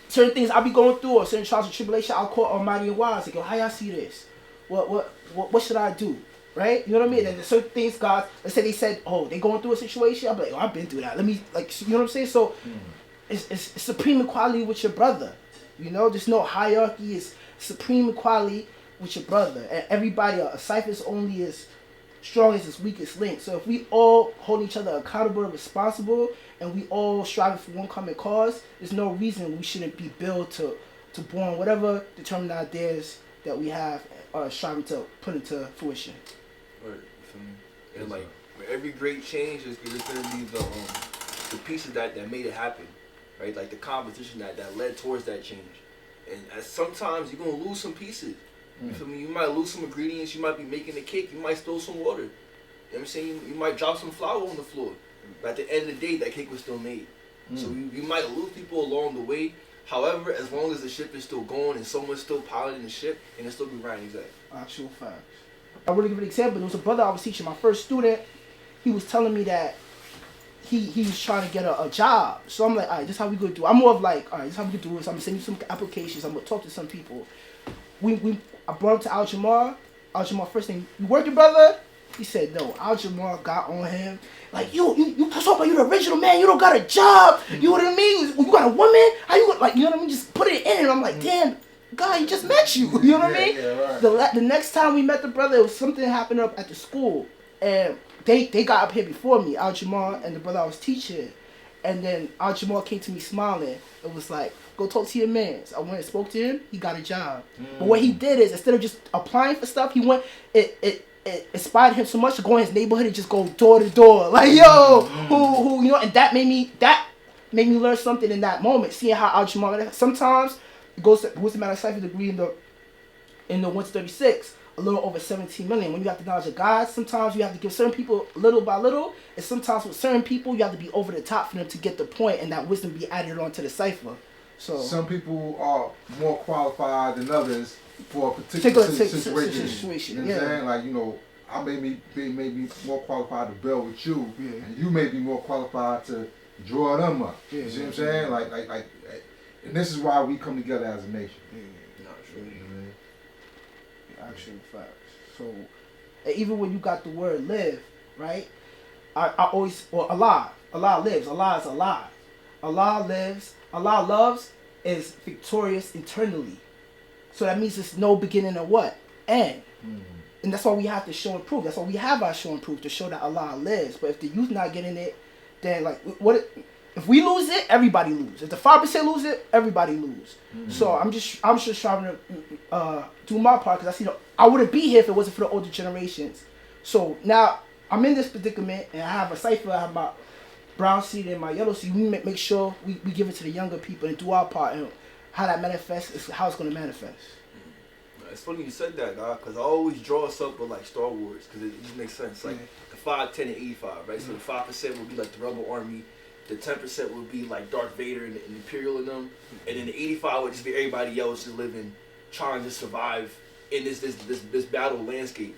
certain things I'll be going through or certain trials and tribulation, I'll call Almighty and Wise and go, how y'all see this? What should I do? Right? You know what I mean? And there's certain things God, let's say they said, oh, they going through a situation. I'm like, oh, I've been through that. Let me, you know what I'm saying? So it's supreme equality with your brother. There's no hierarchy. It's supreme equality with your brother. And everybody, a cipher is only as strong as its weakest link. So if we all hold each other accountable and responsible, and we all striving for one common cause, there's no reason we shouldn't be built to born whatever determined ideas that we have striving to put into fruition. Right, you feel me? And with every great change, there's gonna be the pieces that made it happen, right? Like the competition that led towards that change. And sometimes you're gonna lose some pieces. You feel me? You might lose some ingredients. You might be making a cake. You might spill some water. You know what I'm saying? You might drop some flour on the floor. But at the end of the day, that cake was still made. So you might lose people along the way. However, as long as the ship is still going and someone's still piloting the ship, and it'll still be riding exactly. Actual facts. I want to give an example. There was a brother I was teaching, my first student. He was telling me that he was trying to get a job. So I'm like, all right, this is how we gonna do. I'm more of like, all right, this is how we gonna do this. I'm gonna send you some applications. I'm gonna talk to some people. I brought him to Al Jamar. Al Jamar first thing, you working, brother? He said no. Al Jamar got on him like, you talk about you the original man. You don't got a job. You know what I mean? You got a woman. How you like? You know what I mean? Just put it in. And I'm like, damn. God, he just met you. You know what I mean? Yeah, right. The next time we met the brother, it was something happened up at the school, and they got up here before me, Al Jamar and the brother I was teaching, and then Al Jamar came to me smiling. It was like, go talk to your man. So I went and spoke to him. He got a job. But what he did is, instead of just applying for stuff, he went. It inspired him so much to go in his neighborhood and just go door to door, like yo, who you know, and that made me learn something in that moment, seeing how Al Jamar sometimes. Goes to matter of cipher degree in the 136, a little over 17 million. When you have the knowledge of God, sometimes you have to give certain people little by little, and sometimes with certain people you have to be over the top for them to get the point, and that wisdom be added onto the cipher. So some people are more qualified than others for a particular situation. You know what I'm saying? Like, you know, I may be more qualified to build with you, and you may be more qualified to draw them up. You see what I'm saying? Like. And this is why we come together as a nation. Not true. Actual facts. So, even when you got the word live, right? I always, or alive. Allah lives. Allah is alive. Allah lives. Allah loves is victorious internally. So that means there's no beginning or what? End. And that's why we have to show and prove. That's why we have our show and prove, to show that Allah lives. But if the youth not getting it, then like, if we lose it, everybody lose. If the 5% lose it, everybody lose. So I'm just trying to do my part, because I wouldn't be here if it wasn't for the older generations. So now I'm in this predicament, and I have a cipher. I have my brown seed and my yellow seed. We make sure we give it to the younger people and do our part, and how that manifests is how it's going to manifest. It's funny you said that, dog, because I always draw us up with like Star Wars, because it just makes sense. Like the 5, 10, and 85, right? So the 5% would be like the Rebel Army. The 10% would be like Darth Vader and the Imperial in them, and then the 85 would just be everybody else just living, trying to survive in this battle landscape.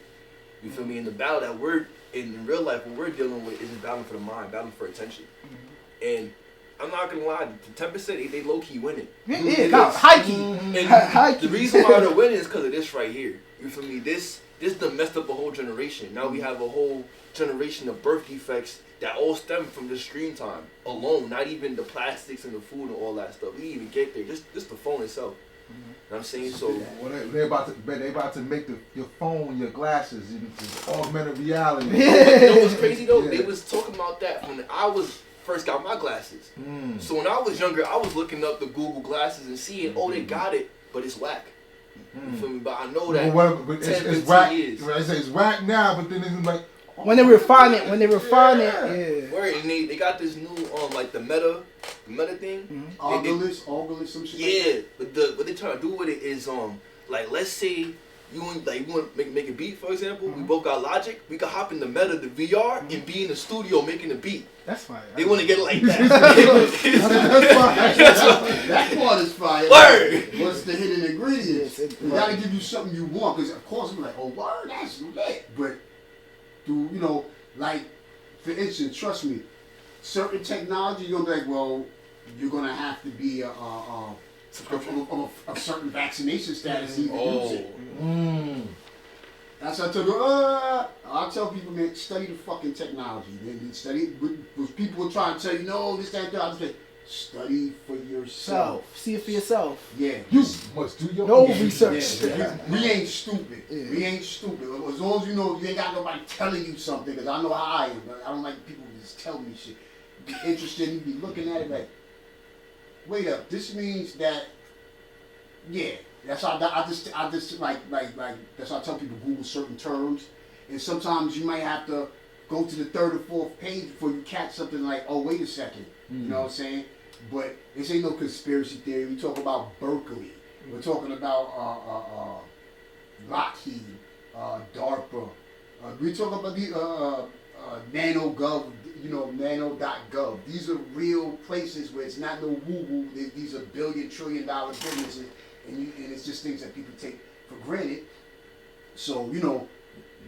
You feel me? In the battle that we're in real life, what we're dealing with is just battling for the mind, battling for attention. And I'm not gonna lie, the 10% they low key winning. High key. The reason why they're winning is because of this right here. You feel me? This done messed up a whole generation. Now we have a whole generation of birth defects that all stem from the screen time alone, not even the plastics and the food and all that stuff. We didn't even get there, just the phone itself. You know what I'm saying? So they're about to make your phone, your glasses, augmented reality. You know what's crazy though? They was talking about that when I was first got my glasses. So when I was younger, I was looking up the Google glasses and seeing, they got it, but it's whack. You feel me? But I know that it's whack. Years. I say it's whack now, but then it's like. When they refine it, Word, and they got this new like the meta thing. Augulus, some shit. Yeah, but what they trying to do with it is like, let's say you want to make a beat, for example. We both got Logic. We could hop in the meta, the VR, and be in the studio making a beat. That's fire. They want to get it like that. That part is fire. Word. What's the hidden ingredients? We gotta give you something you want, because of course I'm like, word, that's lit, but. Like, for instance, trust me, certain technology, you're going to be like, well, you're going to have to be a certain vaccination status to even use it. That's how I tell people, man, study the fucking technology. Study, because people will try to tell you, no, this, that, that. I say, study for yourself. See it for yourself. Yeah. You must do your own research. Yeah. We ain't stupid. Yeah. We ain't stupid. As long as you know you ain't got nobody telling you something, because I know how I am, but I don't like people just telling me shit. Be interested, you be looking at it like, wait up, this means that, that's how I just like that's how I tell people Google certain terms, and sometimes you might have to go to the 3rd or 4th page before you catch something like, oh, wait a second, you know what I'm saying? But this ain't no conspiracy theory. We talk about Berkeley. We're talking about Lockheed, DARPA. We talk about the NanoGov. nano.gov. These are real places where it's not no woo-woo. These are billion, trillion-dollar businesses, and it's just things that people take for granted. So,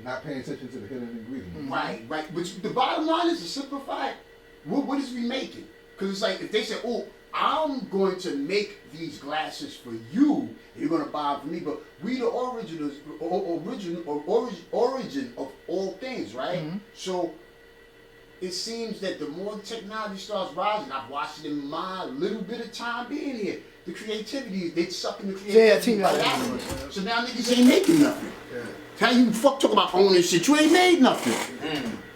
not paying attention to the hidden ingredient. Right. But the bottom line is to simplify it. What is we making? Because it's like if they say, "Oh, I'm going to make these glasses for you, and you're going to buy them for me," but we the origin of all things, right? Mm-hmm. So it seems that the more technology starts rising, I've watched it in my little bit of time being here. The creativity, they sucking the creativity right out of us. So now niggas ain't making nothing. Yeah. How you talk about owning shit? You ain't made nothing.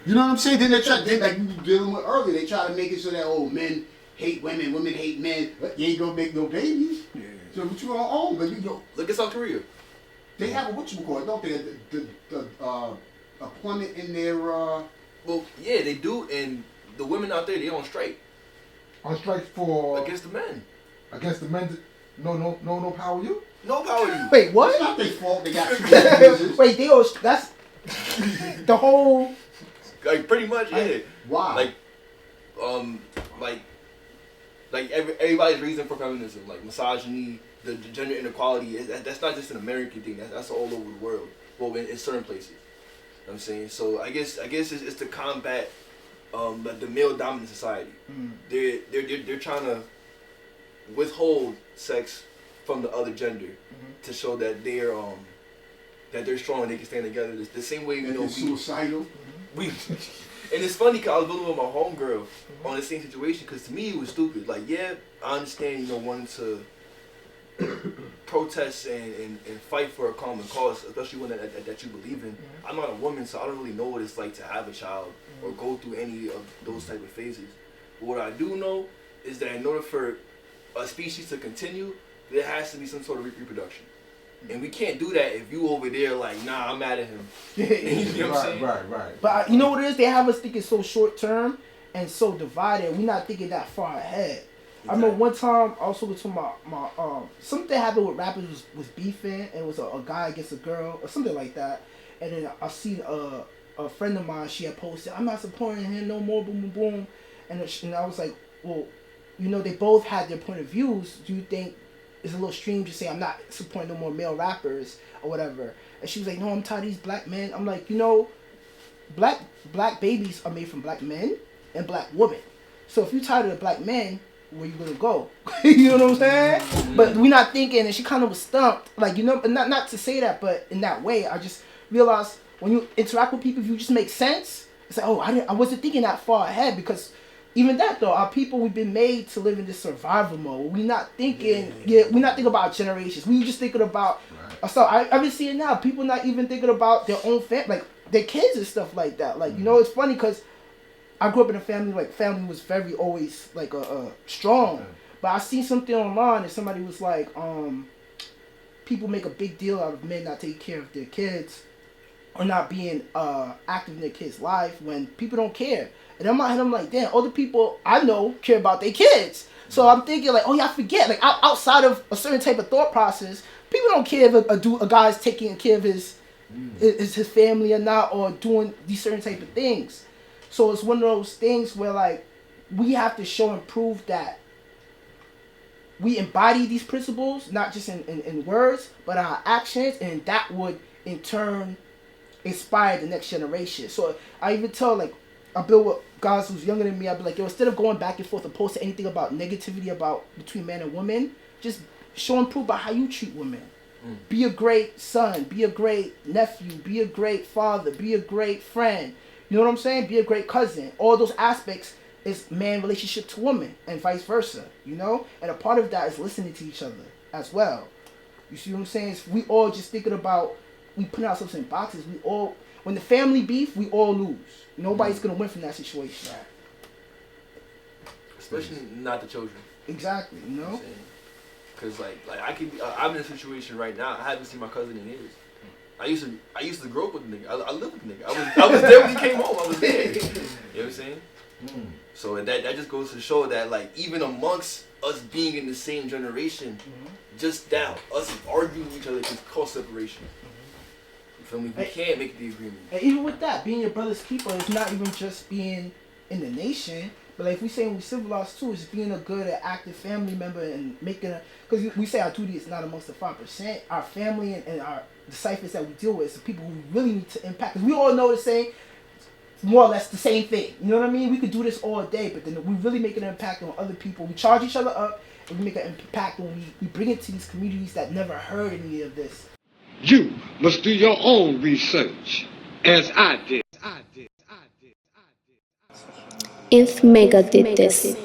You know what I'm saying? Then they try, like we were dealing with earlier, they try to make it so that men hate women, women hate men, but you ain't gonna make no babies. Yeah. So what you gonna own? But you go look at South Korea. They have a whatchamacallit, don't they? A plummet in their. Well, yeah, they do, and the women out there, they on strike. On strike for against the men. Against the men. No power you. No power you. Wait, what? It's not their fault. They got 2 businesses. Wait, that's the whole. Like pretty much, yeah. Why? Like everybody's reason for feminism, like misogyny, the gender inequality. That's not just an American thing. That's all over the world. Well, in certain places. You know what I'm saying? So I guess it's to combat the male dominant society. They're trying to withhold sex from the other gender to show that they're strong and they can stand together. The same way we suicidal. And it's funny because I was building with my homegirl on the same situation because to me it was stupid. Like, yeah, I understand, wanting to protest and fight for a common cause, especially one that you believe in. I'm not a woman, so I don't really know what it's like to have a child or go through any of those type of phases. But what I do know is that in order for a species to continue, there has to be some sort of reproduction. And we can't do that if you over there like, nah, I'm mad at him. You know what I'm saying? Right. But you know what it is? They have us thinking so short term and so divided. We're not thinking that far ahead. Exactly. I remember one time I was talking to my something happened with rappers was beefing, and it was a guy against a girl or something like that. And then I seen a friend of mine, she had posted, "I'm not supporting him no more, boom, boom, boom." And I was like, well, they both had their point of views. Do you think it's a little extreme to say I'm not supporting no more male rappers or whatever? And she was like, "No, I'm tired of these black men." I'm like, black babies are made from black men and black women. So if you're tired of the black men, where you gonna go? You know what I'm saying? But we're not thinking, and she kind of was stumped. Like, not to say that, but in that way, I just realized when you interact with people, if you just make sense, it's like, oh, I wasn't thinking that far ahead, because even that though, our people, we've been made to live in this survival mode. We're not thinking, we're not thinking about generations. We just thinking about ourselves. I've been seeing now, people not even thinking about their own family, like their kids and stuff like that. Like, it's funny because I grew up in a family, like, family was very always, like, strong. But I seen something online and somebody was like, people make a big deal out of men not taking care of their kids or not being active in their kids' life when people don't care. And in my head, I'm like, damn, all the people I know care about their kids. So I'm thinking, like, oh yeah, I forget. Like, outside of a certain type of thought process, people don't care if a guy's taking care of his family or not, or doing these certain type of things. So it's one of those things where, like, we have to show and prove that we embody these principles, not just in words, but our actions, and that would, in turn, inspire the next generation. So I even tell, like, I build with guys who's younger than me, I'd be like, yo, instead of going back and forth and posting anything about negativity between men and women, just show and prove about how you treat women. Be a great son, be a great nephew, be a great father, be a great friend. You know what I'm saying? Be a great cousin. All those aspects is man relationship to woman and vice versa, And a part of that is listening to each other as well. You see what I'm saying? It's, we all just thinking about, we put ourselves in boxes. When the family beef, we all lose. Nobody's going to win from that situation. Especially not the children. Exactly, Because, like I'm in a situation right now, I haven't seen my cousin in years. I used to grow up with the nigga. I lived with the nigga. I was there when he came home. I was there. You know what I'm saying? So that just goes to show that, like, even amongst us being in the same generation, just that us arguing with each other can cause separation. You feel me? We can't make the agreement. And even with that, being your brother's keeper is not even just being in the nation. But like if we saying we civilized too, it's being a good, active family member and making a, because we say our duty is not amongst the 5%. Our family and our the ciphers that we deal with is the people who really need to impact. Because we all know the same, more or less the same thing. You know what I mean? We could do this all day, but then we really make an impact on other people. We charge each other up, and we make an impact when we bring it to these communities that never heard any of this. You must do your own research, as I did. If Mecca did this.